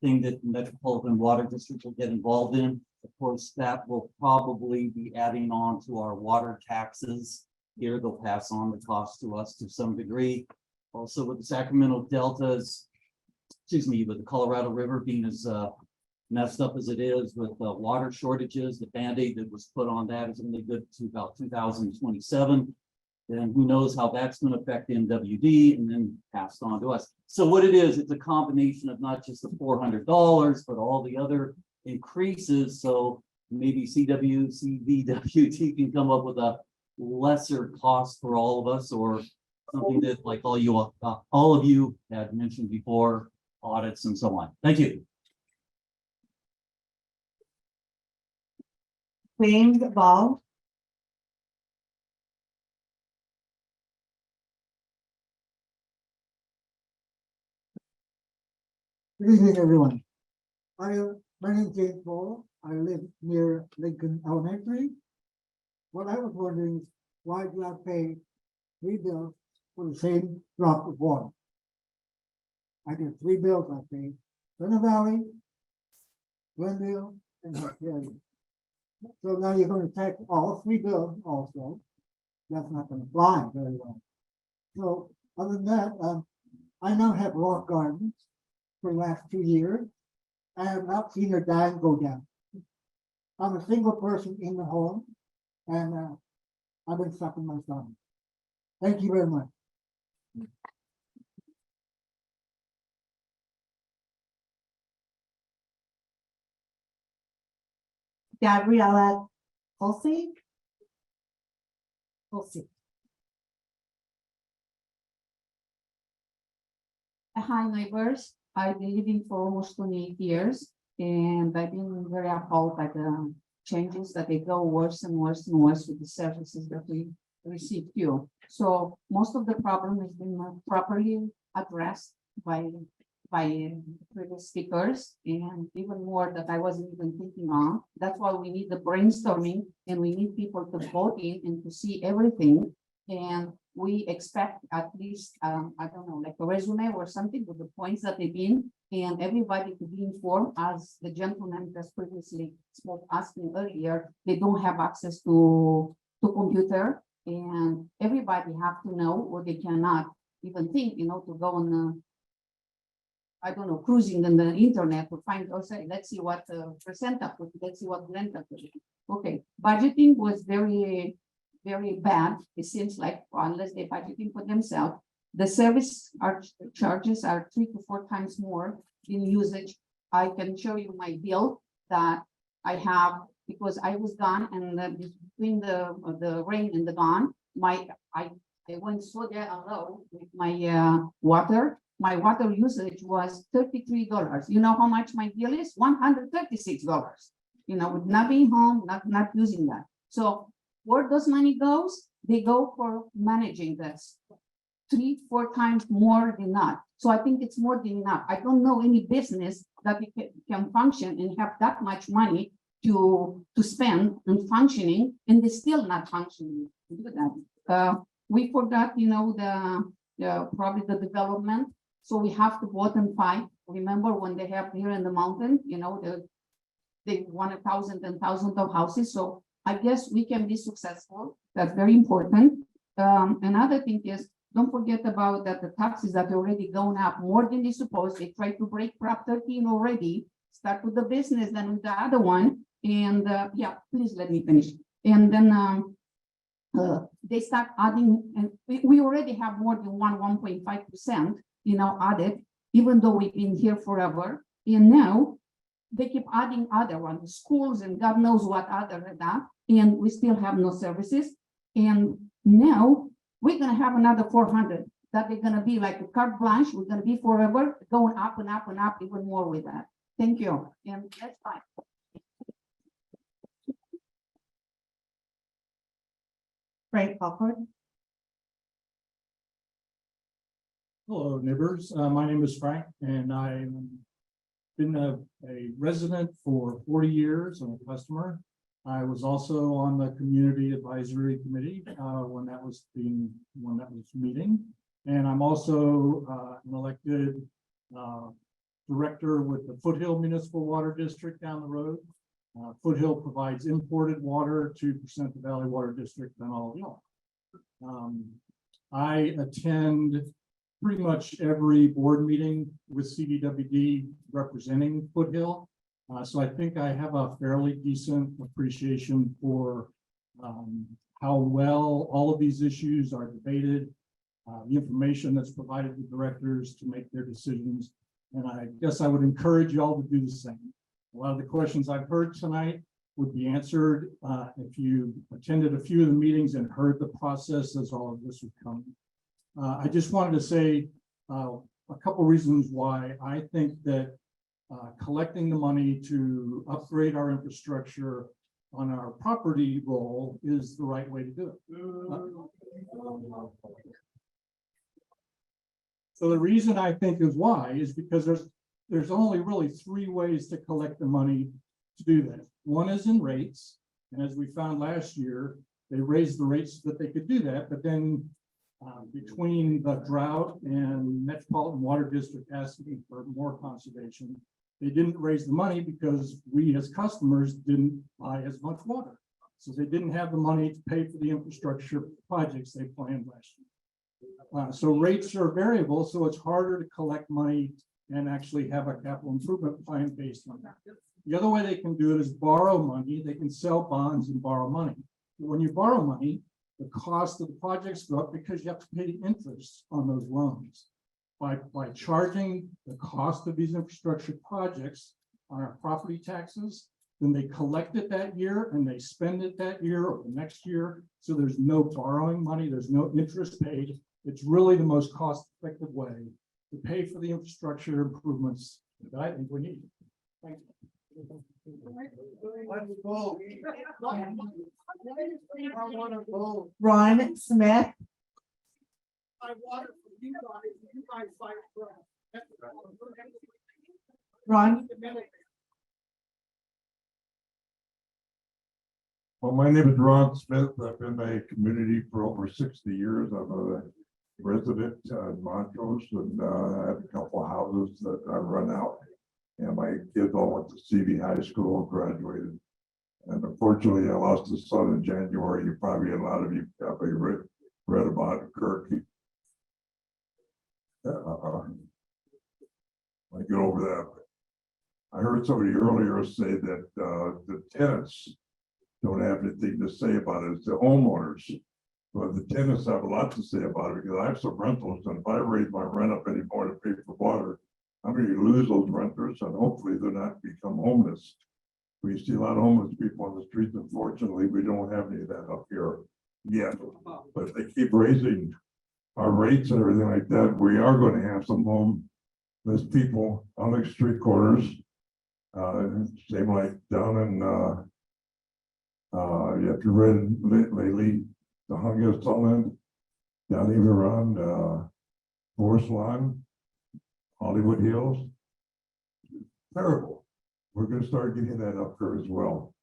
thing that the Metropolitan Water District will get involved in. Of course, that will probably be adding on to our water taxes. Here, they'll pass on the cost to us to some degree. Also with the Sacramento Deltas, excuse me, with the Colorado River being as messed up as it is with water shortages, the Band-Aid that was put on that is only good to about 2027. Then who knows how that's going to affect NWD and then passed on to us. So what it is, it's a combination of not just the $400, but all the other increases. So maybe CWT can come up with a lesser cost for all of us, or something that like all of you had mentioned before, audits and so on. Thank you. James Ball. Good evening, everyone. My name is James Ball. I live near Lincoln Elementary. What I was wondering is, why do I pay 3 bills for the same drop of water? I get 3 bills I pay: Crescenta Valley, Glendale, and Montpelier. So now you're going to tax all 3 bills also. That's not going to fly very well. So other than that, I now have rock gardens for the last 2 years. I have not seen a dime go down. I'm a single person in the home, and I've been sucking my thumb. Thank you very much. Gabriella Pulsey. Pulsey. Hi, neighbors. I've been living for almost 28 years, and I've been very appalled by the changes that they go worse and worse and worse with the services that we receive here. So most of the problem has been properly addressed by previous speakers, and even more that I wasn't even thinking of. That's why we need the brainstorming, and we need people to vote in and to see everything. And we expect at least, I don't know, like a resume or something with the points that they've been, and everybody to be informed, as the gentleman just previously spoke, asking earlier, they don't have access to computer, and everybody have to know, or they cannot even think, to go on I don't know, cruising on the internet to find, or say, let's see what percent up, let's see what blend up. Okay, budgeting was very, very bad. It seems like unless they're budgeting for themselves, the service charges are 3 to 4 times more in usage. I can show you my bill that I have because I was gone, and between the rain and the gone, I went so low with my water. My water usage was $33. You know how much my bill is? $136. With not being home, not using that. So where those money goes, they go for managing this 3, 4 times more than that. So I think it's more than enough. I don't know any business that can function and have that much money to spend and functioning, and they're still not functioning to do that. We forgot, probably the development. So we have to vote and fight. Remember when they have here in the mountain, they want 1,000 and thousands of houses. So I guess we can be successful. That's very important. Another thing is, don't forget about that the taxes that are already going up more than they supposed. They try to break Prop 13 already. Start with the business, then with the other one. And yeah, please let me finish. And then they start adding, and we already have more than 1.5%. Added, even though we've been here forever. And now they keep adding other ones, schools and God knows what other than that. And we still have no services. And now we're going to have another 400 that they're going to be like a carte blanche. We're going to be forever going up and up and up, even more with that. Thank you. And that's fine. Frank Alford. Hello, neighbors. My name is Frank, and I've been a resident for 40 years and a customer. I was also on the Community Advisory Committee when that was meeting, and I'm also an elected director with the Foothill Municipal Water District down the road. Foothill provides imported water to the Valley Water District and all of y'all. I attend pretty much every board meeting with CDWD representing Foothill. So I think I have a fairly decent appreciation for how well all of these issues are debated, the information that's provided to directors to make their decisions. And I guess I would encourage you all to do the same. A lot of the questions I've heard tonight would be answered if you attended a few of the meetings and heard the process as all of this would come. I just wanted to say a couple reasons why I think that collecting the money to upgrade our infrastructure on our property roll is the right way to do it. So the reason I think is because there's only really 3 ways to collect the money to do that. One is in rates, and as we found last year, they raised the rates so that they could do that, but then between the drought and Metropolitan Water District asking for more conservation, they didn't raise the money because we as customers didn't buy as much water. So they didn't have the money to pay for the infrastructure projects they planned last year. So rates are variable, so it's harder to collect money and actually have a capital improvement plan based on that. The other way they can do it is borrow money. They can sell bonds and borrow money. When you borrow money, the cost of the projects go up because you have to pay interest on those loans. By charging the cost of these infrastructure projects on our property taxes, then they collect it that year and they spend it that year or the next year. So there's no borrowing money, there's no interest paid. It's really the most cost-effective way to pay for the infrastructure improvements that I think we need. Thank you. Ron Smith. buy water from you guys buy it from us. Ron? Well, my name is Ron Smith. I've been in a community for over 60 years. I'm a resident in Montrose, and I have a couple of houses that I run out. And my kids all went to CV High School, graduated. And unfortunately, I lost a son in January. A lot of you probably read about it, Kirk. I get over that. I heard somebody earlier say that the tenants don't have anything to say about it. It's the homeowners. But the tenants have a lot to say about it because I have some rentals, and if I raise my rent up anymore to pay for water, I'm going to lose those renters, and hopefully they're not become homeless. We see a lot of homeless people on the streets. Unfortunately, we don't have any of that up here yet. But if they keep raising our rates and everything like that, we are going to have some homeless people on the street corners. Same like down in you have to read lately, the Hungerstone, down even around Forest Lawn, Hollywood Hills. Terrible. We're going to start getting that up here as well.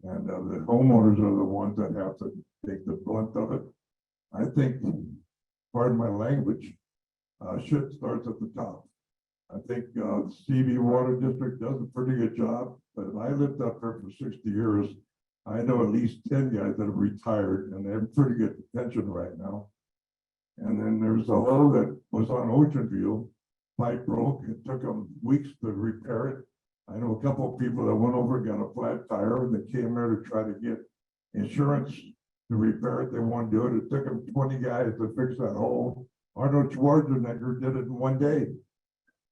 And the homeowners are the ones that have to take the brunt of it. I think, pardon my language, shit starts at the top. I think the CV Water District does a pretty good job, but I lived up there for 60 years. I know at least 10 guys that have retired, and they have pretty good pension right now. And then there's a hole that was on Ocean View, pipe broke. It took them weeks to repair it. I know a couple of people that went over and got a flat tire, and they came there to try to get insurance to repair it. They won't do it. It took them 20 guys to fix that hole. Arnold Schwarzenegger did it in one day.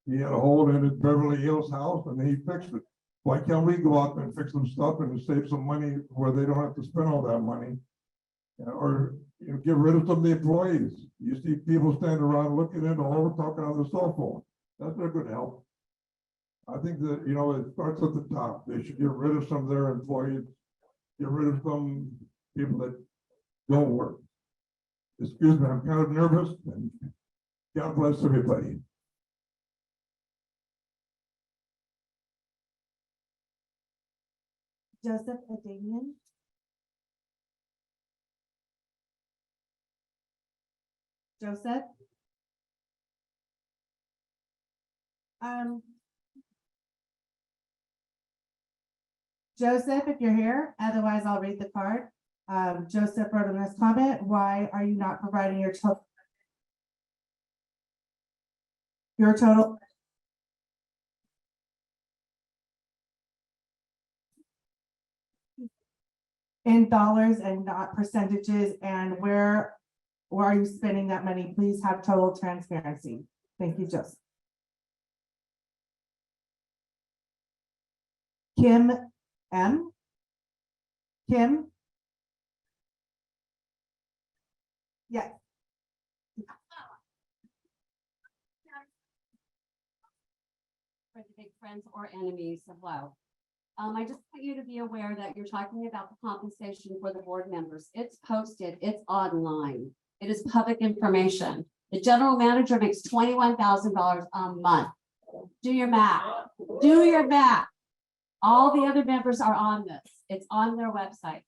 He had a hole in his Beverly Hills house, and he fixed it. Why can't we go out there and fix some stuff and save some money where they don't have to spend all that money? Or get rid of some of the employees. You see people standing around looking at the hole, talking on the cell phone. That's not going to help. I think that, it starts at the top. They should get rid of some of their employees, get rid of some people that don't work. Excuse me, I'm kind of nervous, and God bless everybody. Joseph Adamian. Joseph? Joseph, if you're here, otherwise I'll read the card. Joseph wrote in this comment, why are you not providing your total? In dollars and not percentages, and where are you spending that money? Please have total transparency. Thank you, Joseph. Kim M. Kim? Yes. For the big friends or enemies of WOW. I just want you to be aware that you're talking about the compensation for the board members. It's posted, it's online. It is public information. The general manager makes $21,000 a month. Do your math. Do your math. All the other members are on this. It's on their website.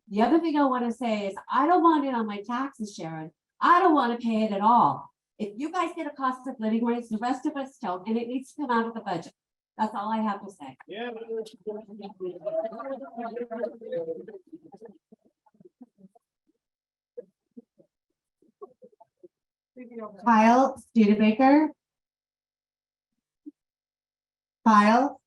The other thing I want to say is I don't want it on my taxes, Sharon. I don't want to pay it at all. If you guys get a cost of living raise, the rest of us don't, and it needs to come out of the budget. That's all I have to say. Yeah. Kyle Studebaker. Kyle.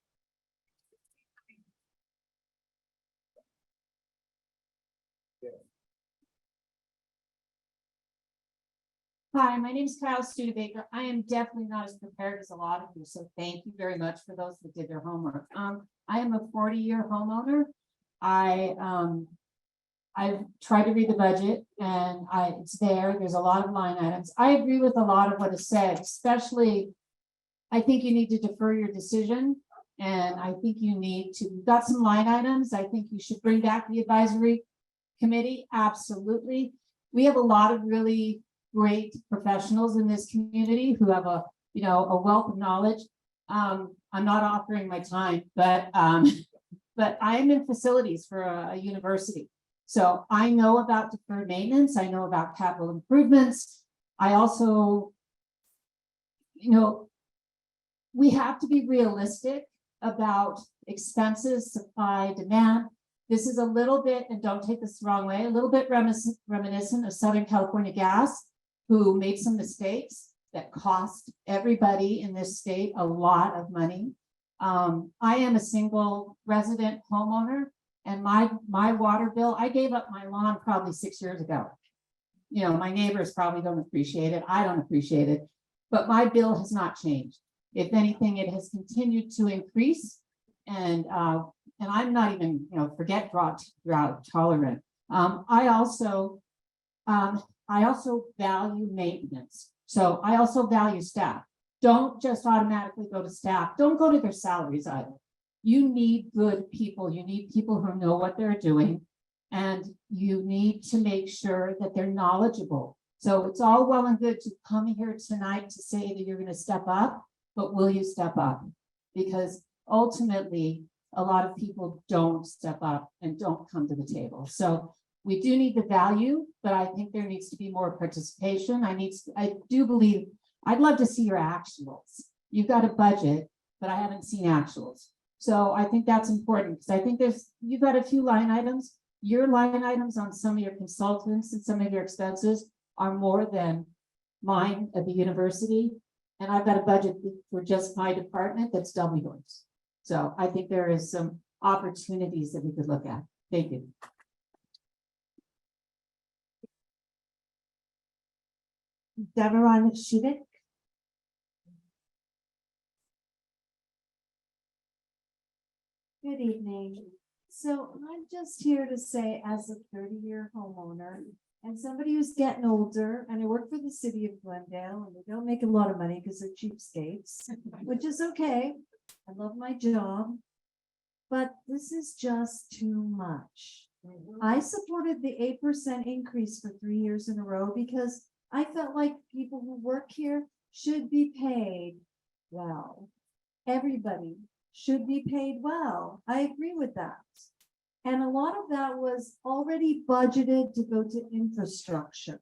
Hi, my name is Kyle Studebaker. I am definitely not as prepared as a lot of you, so thank you very much for those that did their homework. I am a 40-year homeowner. I've tried to read the budget and it's there. There's a lot of line items. I agree with a lot of what is said, especially I think you need to defer your decision. And I think you need to, you've got some line items. I think you should bring back the advisory committee. Absolutely. We have a lot of really great professionals in this community who have a, you know, a wealth of knowledge. I'm not offering my time, but I'm in facilities for a university. So I know about deferred maintenance. I know about capital improvements. I also, you know, we have to be realistic about expenses, supply, demand. This is a little bit, and don't take this the wrong way, a little bit reminiscent of Southern California Gas, who made some mistakes that cost everybody in this state a lot of money. I am a single resident homeowner, and my water bill, I gave up my lawn probably 6 years ago. You know, my neighbors probably don't appreciate it. I don't appreciate it, but my bill has not changed. If anything, it has continued to increase, and I'm not even, you know, forget drought tolerant. I also value maintenance. So I also value staff. Don't just automatically go to staff. Don't go to their salaries either. You need good people. You need people who know what they're doing, and you need to make sure that they're knowledgeable. So it's all well and good to come here tonight to say that you're going to step up, but will you step up? Because ultimately, a lot of people don't step up and don't come to the table. So we do need the value, but I think there needs to be more participation. I do believe, I'd love to see your actuals. You've got a budget, but I haven't seen actuals. So I think that's important, because I think you've got a few line items. Your line items on some of your consultants and some of your expenses are more than mine at the university. And I've got a budget for just my department that's double yours. So I think there is some opportunities that we could look at. Thank you. Deveron Shubik. Good evening. So I'm just here to say, as a 30-year homeowner and somebody who's getting older, and I work for the city of Glendale, and they don't make a lot of money because they're cheapskates, which is okay. I love my job, but this is just too much. I supported the 8% increase for 3 years in a row because I felt like people who work here should be paid well. Everybody should be paid well. I agree with that. And a lot of that was already budgeted to go to infrastructure.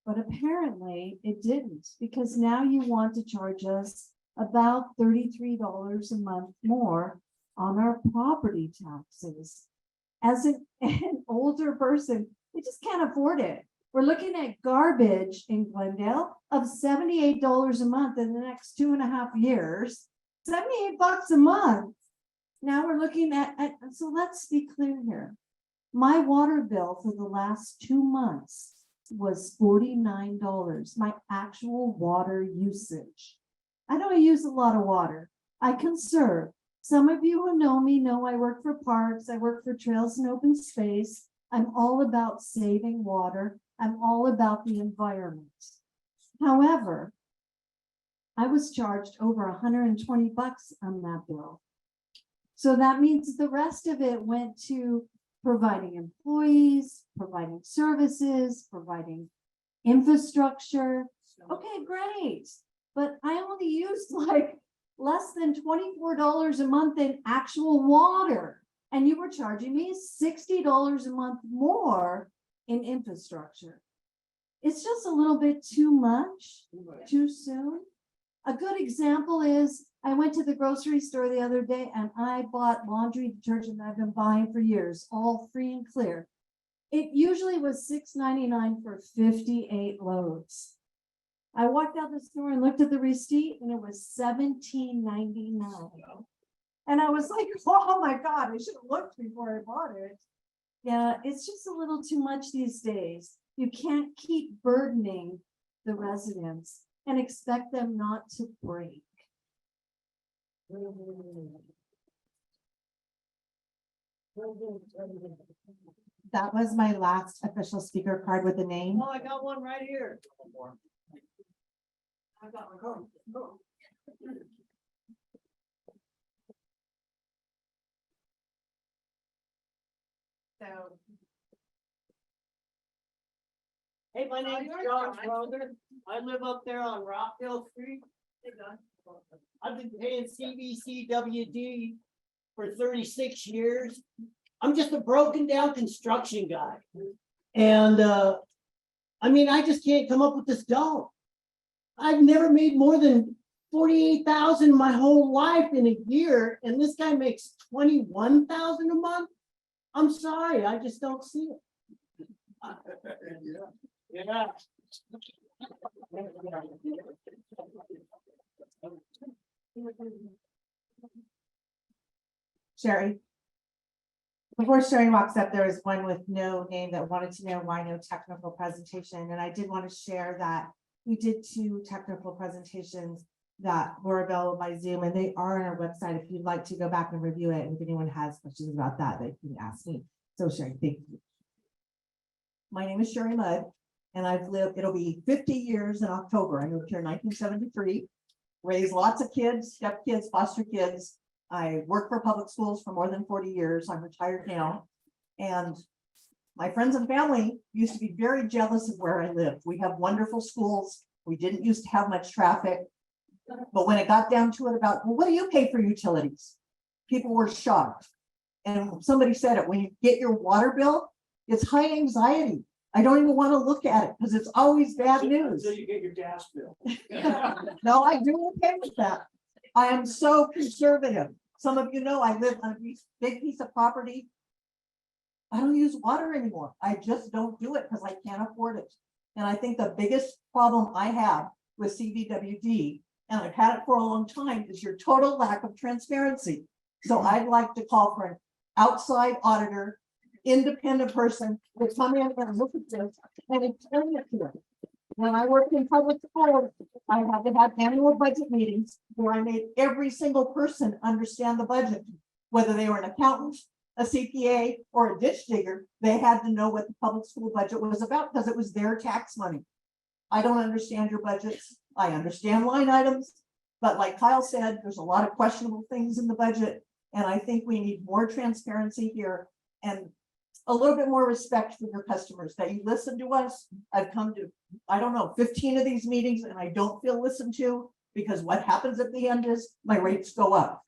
But apparently it didn't, because now you want to charge us about $33 a month more on our property taxes. As an older person, we just can't afford it. We're looking at garbage in Glendale of $78 a month in the next 2.5 years. $78 a month. Now we're looking at, so let's be clear here. My water bill for the last 2 months was $49, my actual water usage. I don't use a lot of water. I conserve. Some of you who know me know I work for parks, I work for trails and open space. I'm all about saving water. I'm all about the environment. However, I was charged over $120 on that bill. So that means the rest of it went to providing employees, providing services, providing infrastructure. Okay, great. But I only used like less than $24 a month in actual water. And you were charging me $60 a month more in infrastructure. It's just a little bit too much, too soon. A good example is I went to the grocery store the other day and I bought laundry detergent that I've been buying for years, all free and clear. It usually was $6.99 for 58 loads. I walked out the store and looked at the receipt and it was $17.99. And I was like, oh my God, I should have looked before I bought it. Yeah, it's just a little too much these days. You can't keep burdening the residents and expect them not to break. That was my last official speaker card with the name. Oh, I got one right here. I got my card. So Hey, my name's John Schroeder. I live up there on Rockdale Street. I've been paying CBCWD for 36 years. I'm just a broken down construction guy. And, I mean, I just can't come up with this dough. I've never made more than 48,000 my whole life in a year, and this guy makes 21,000 a month. I'm sorry, I just don't see it. Yeah. Sherry. Before Sherry walks up, there was one with no name that wanted to know why no technical presentation, and I did want to share that we did 2 technical presentations that were available by Zoom, and they are on our website if you'd like to go back and review it, and if anyone has questions about that, they can ask me. So Sherry, thank you. My name is Sherry Mudd, and I've lived, it'll be 50 years in October. I moved here in 1973, raised lots of kids, stepkids, foster kids. I worked for public schools for more than 40 years. I'm retired now. And my friends and family used to be very jealous of where I lived. We have wonderful schools. We didn't used to have much traffic. But when it got down to it about, well, what do you pay for utilities? People were shocked. And somebody said it, when you get your water bill, it's high anxiety. I don't even want to look at it because it's always bad news. Until you get your gas bill. No, I do okay with that. I am so conservative. Some of you know I live on a big piece of property. I don't use water anymore. I just don't do it because I can't afford it. And I think the biggest problem I have with CBWD, and I've had it for a long time, is your total lack of transparency. So I'd like to call for an outside auditor, independent person to come in and look at this and explain it to us. When I worked in public schools, I had to have annual budget meetings where I made every single person understand the budget, whether they were an accountant, a CPA, or a ditch digger. They had to know what the public school budget was about because it was their tax money. I don't understand your budgets. I understand line items, but like Kyle said, there's a lot of questionable things in the budget. And I think we need more transparency here and a little bit more respect for your customers, that you listen to us. I've come to, I don't know, 15 of these meetings and I don't feel listened to, because what happens at the end is my rates go up.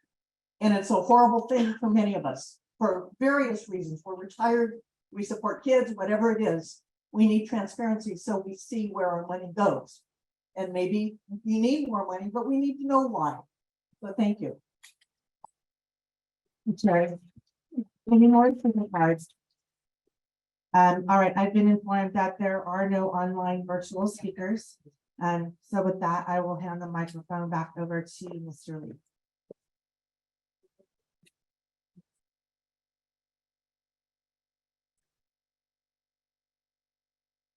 And it's a horrible thing for many of us for various reasons. We're retired, we support kids, whatever it is. We need transparency so we see where our money goes. And maybe we need more money, but we need to know why. So thank you. Sorry. Any more cards? All right, I've been informed that there are no online virtual speakers. So with that, I will hand the microphone back over to Mr. Lee.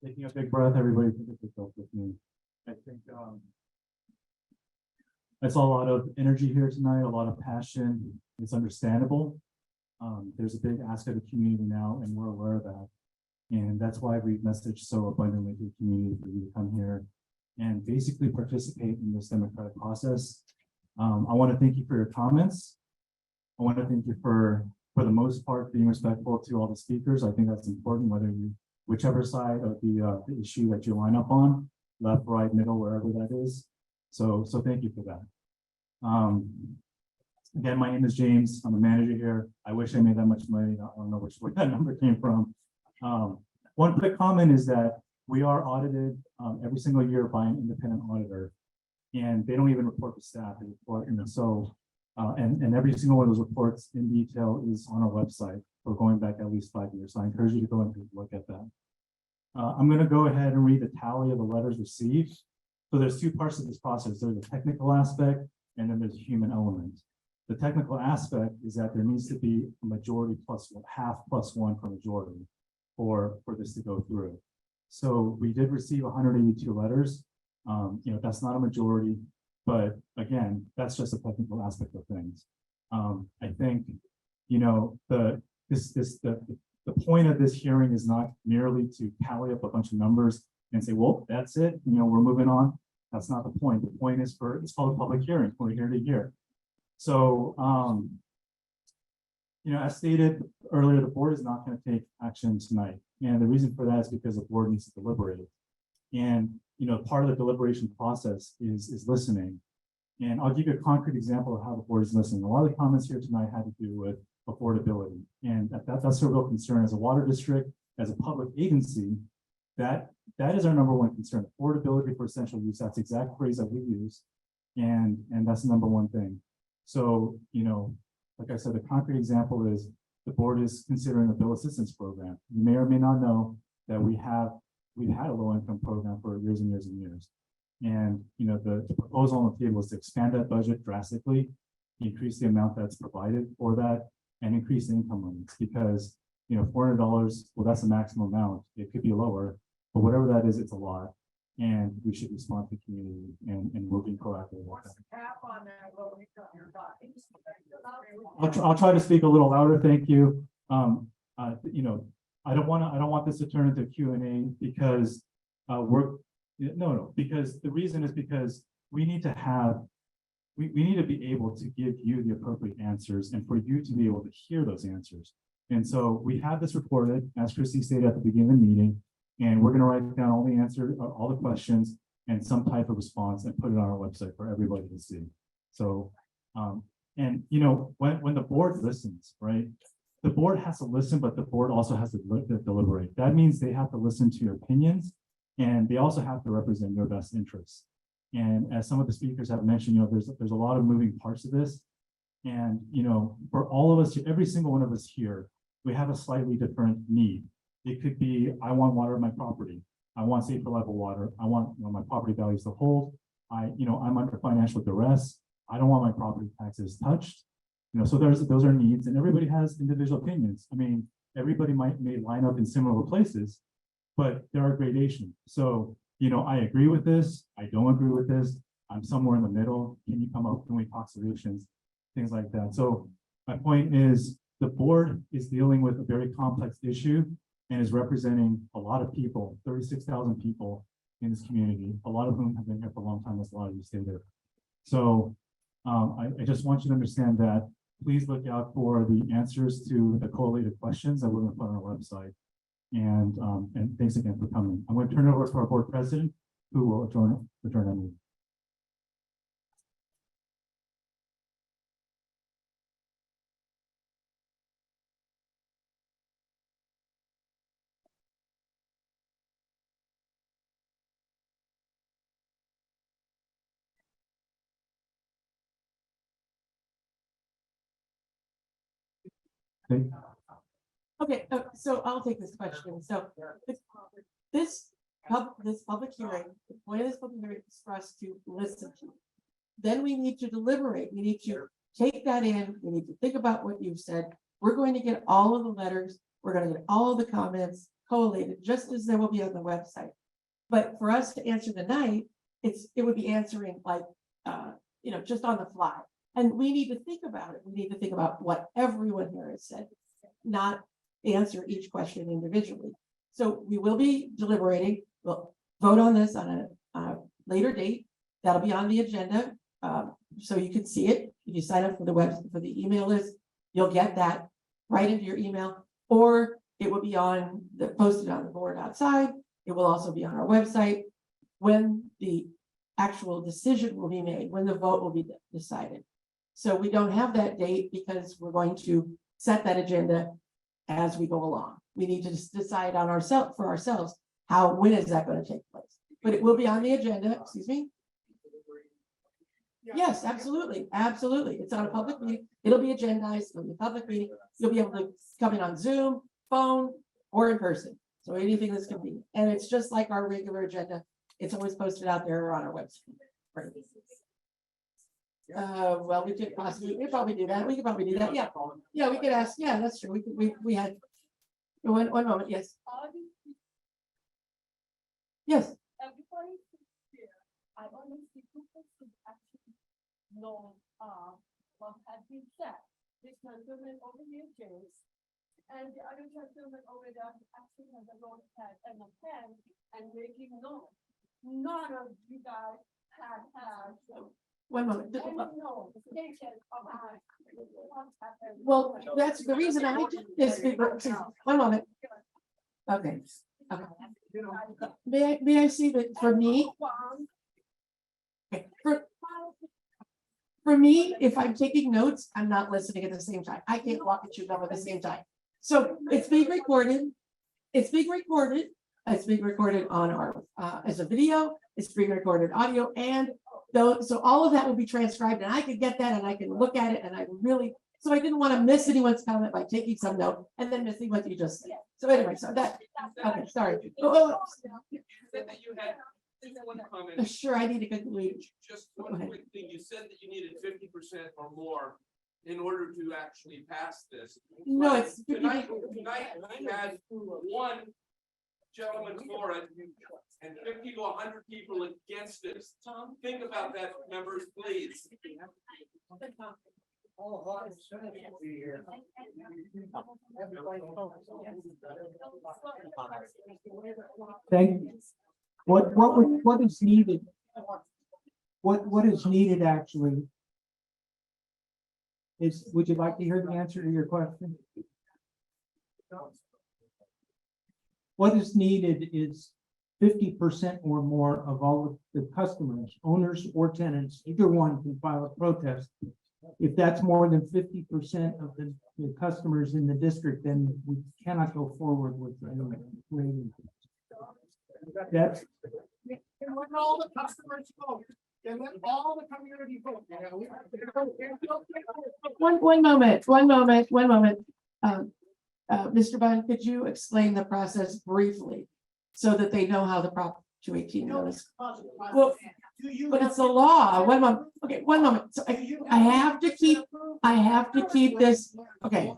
Taking a big breath, everybody take a big breath with me. I think I saw a lot of energy here tonight, a lot of passion. It's understandable. There's a big ask of the community now, and we're aware of that. And that's why we've messaged so abundantly to the community for you to come here and basically participate in this democratic process. I want to thank you for your comments. I want to thank you for the most part, being respectful to all the speakers. I think that's important, whether you, whichever side of the issue that you line up on, left, right, middle, wherever that is. So thank you for that. Again, my name is James. I'm a manager here. I wish I made that much money. I don't know where that number came from. One quick comment is that we are audited every single year by an independent auditor, and they don't even report to staff. They report, and so and every single one of those reports in detail is on our website for going back at least 5 years. So I encourage you to go and take a look at that. I'm going to go ahead and read the tally of the letters received. So there's 2 parts of this process. There's a technical aspect, and then there's a human element. The technical aspect is that there needs to be a majority plus half plus 1 for majority for this to go through. So we did receive 182 letters. That's not a majority, but again, that's just a technical aspect of things. I think, the point of this hearing is not merely to tally up a bunch of numbers and say, well, that's it, we're moving on. That's not the point. The point is it's called a public hearing. We're here to hear. So, as stated earlier, the board is not going to take action tonight. And the reason for that is because the board needs to deliberate. And, part of the deliberation process is listening. And I'll give you a concrete example of how the board is listening. A lot of the comments here tonight had to do with affordability. And that's a real concern as a water district, as a public agency, that is our number one concern, affordability for essential use. That's the exact phrase that we use. And that's the number one thing. So, like I said, the concrete example is the board is considering a bill assistance program. You may or may not know that we've had a low income program for years and years and years. And, the proposal on the table is to expand that budget drastically, increase the amount that's provided for that, and increase the income limits because, $400, well, that's the maximum amount. It could be lower, but whatever that is, it's a lot. And we should respond to the community and we'll be proactive about that. I'll try to speak a little louder. Thank you. I don't want this to turn into a Q&A because because the reason is because we need to be able to give you the appropriate answers and for you to be able to hear those answers. And so we have this recorded, as Christy stated at the beginning of the meeting, and we're going to write down all the answers, all the questions and some type of response and put it on our website for everybody to see. So, when the board listens, right, the board has to listen, but the board also has to deliberate. That means they have to listen to your opinions and they also have to represent your best interests. And as some of the speakers have mentioned, there's a lot of moving parts of this. And, for all of us, every single one of us here, we have a slightly different need. It could be, I want water in my property. I want safe, reliable water. I want my property values to hold. I'm under financial duress. I don't want my property taxes touched. So those are needs and everybody has individual opinions. I mean, everybody may line up in similar places, but there are gradations. So, I agree with this. I don't agree with this. I'm somewhere in the middle. Can we talk solutions? Things like that. So my point is the board is dealing with a very complex issue and is representing a lot of people, 36,000 people in this community, a lot of whom have been here for a long time, as a lot of you stay there. So I just want you to understand that please look out for the answers to the collated questions that we're going to put on our website. And thanks again for coming. I'm going to turn it over to our board president, who will adjourn our meeting. Okay, so I'll take this question. So this public hearing, the point of this public hearing is for us to listen to. Then we need to deliberate. We need to take that in. We need to think about what you've said. We're going to get all of the letters. We're going to get all of the comments collated, just as they will be on the website. But for us to answer tonight, it would be answering like, just on the fly. And we need to think about it. We need to think about what everyone here has said, not answer each question individually. So we will be deliberating. We'll vote on this on a later date. That'll be on the agenda. So you can see it. If you sign up for the email list, you'll get that right into your email, or it will be posted on the board outside. It will also be on our website when the actual decision will be made, when the vote will be decided. So we don't have that date because we're going to set that agenda as we go along. We need to decide on for ourselves, when is that going to take place? But it will be on the agenda, excuse me? Yes, absolutely, absolutely. It's on a public meeting. It'll be agendized, it'll be a public meeting. You'll be able to come in on Zoom, phone, or in person. So anything that's convenient. And it's just like our regular agenda. It's always posted out there on our website. Well, we could probably do that. We could probably do that. Yeah. Yeah, we could ask. Yeah, that's true. We had one moment. Yes. Yes. Everybody here, I only see two persons actually know what has been said. This gentleman over here, James, and the other gentleman over there actually has a notepad and a pen and making notes. None of you guys had. One moment. No, Well, that's the reason I did this. One moment. Okay. May I see that for me? Okay, for me, if I'm taking notes, I'm not listening at the same time. I can't walk and chew gum at the same time. So it's being recorded. It's being recorded. It's being recorded on our, as a video, it's being recorded audio and though, so all of that will be transcribed and I could get that and I can look at it and I really, so I didn't want to miss anyone's comment by taking some note and then missing what you just said. So anyway, so that, okay, sorry. Oh, You said that you had one oh, comment. sure, I need to conclude. Just Go one ahead. quick thing. You said that you needed 50% or more in order to actually pass this. No, But it's. Tonight, we had one gentleman for it and 50 to 100 people against it. Think about that, members, please. Thank you. What is needed? What is needed actually? Would you like to hear the answer to your question? What is needed is 50% or more of all of the customers, owners or tenants, either one can file a protest. If that's more than 50% of the customers in the district, then we cannot go forward with any. That's. And when all the customers vote, and let all the community vote. One moment. Mr. Bond, could you explain the process briefly so that they know how the Prop 218 goes? Well, but it's a law. One moment. Okay, one moment. So I have to keep this. Okay,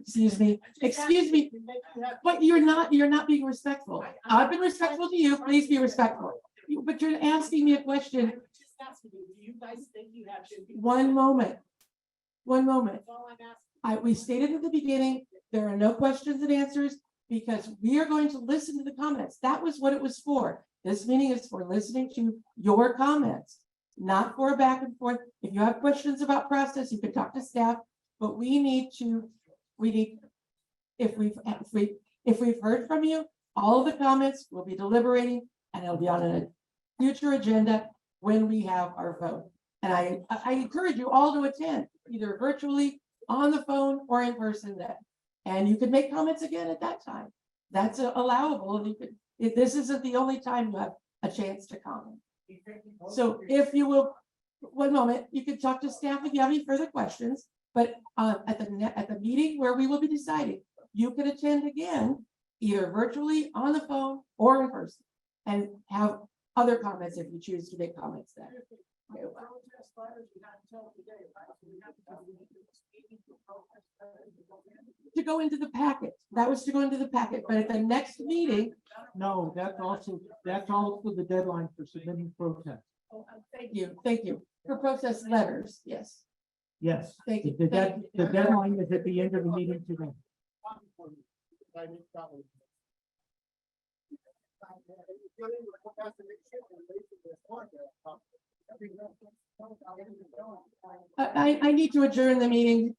excuse me. But you're not being respectful. I've been respectful to you. Please be respectful. But you're asking me a question. Do you guys think you have? One moment. We stated at the beginning, there are no questions and answers because we are going to listen to the comments. That was what it was for. This meeting is for listening to your comments, not for a back and forth. If you have questions about process, you can talk to staff, but if we've heard from you, all of the comments will be deliberating and it'll be on a future agenda when we have our vote. And I encourage you all to attend, either virtually, on the phone, or in person then. And you can make comments again at that time. That's allowable. And you could, if this isn't the only time you have a chance to comment. So if you will, one moment, you can talk to staff if you have any further questions, but at the meeting where we will be deciding, you can attend again, either virtually, on the phone, or in person, and have other comments if you choose to make comments there. Okay. To go into the packet, that was to go into the packet, but at the next meeting. No, that's also the deadline for submitting protests. Thank you. For protest letters, yes. Yes. Thank you. The deadline is at the end of the meeting today. I need to adjourn the meeting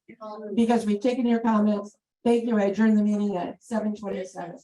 because we've taken your comments. Thank you. I adjourn the meeting at 7:27.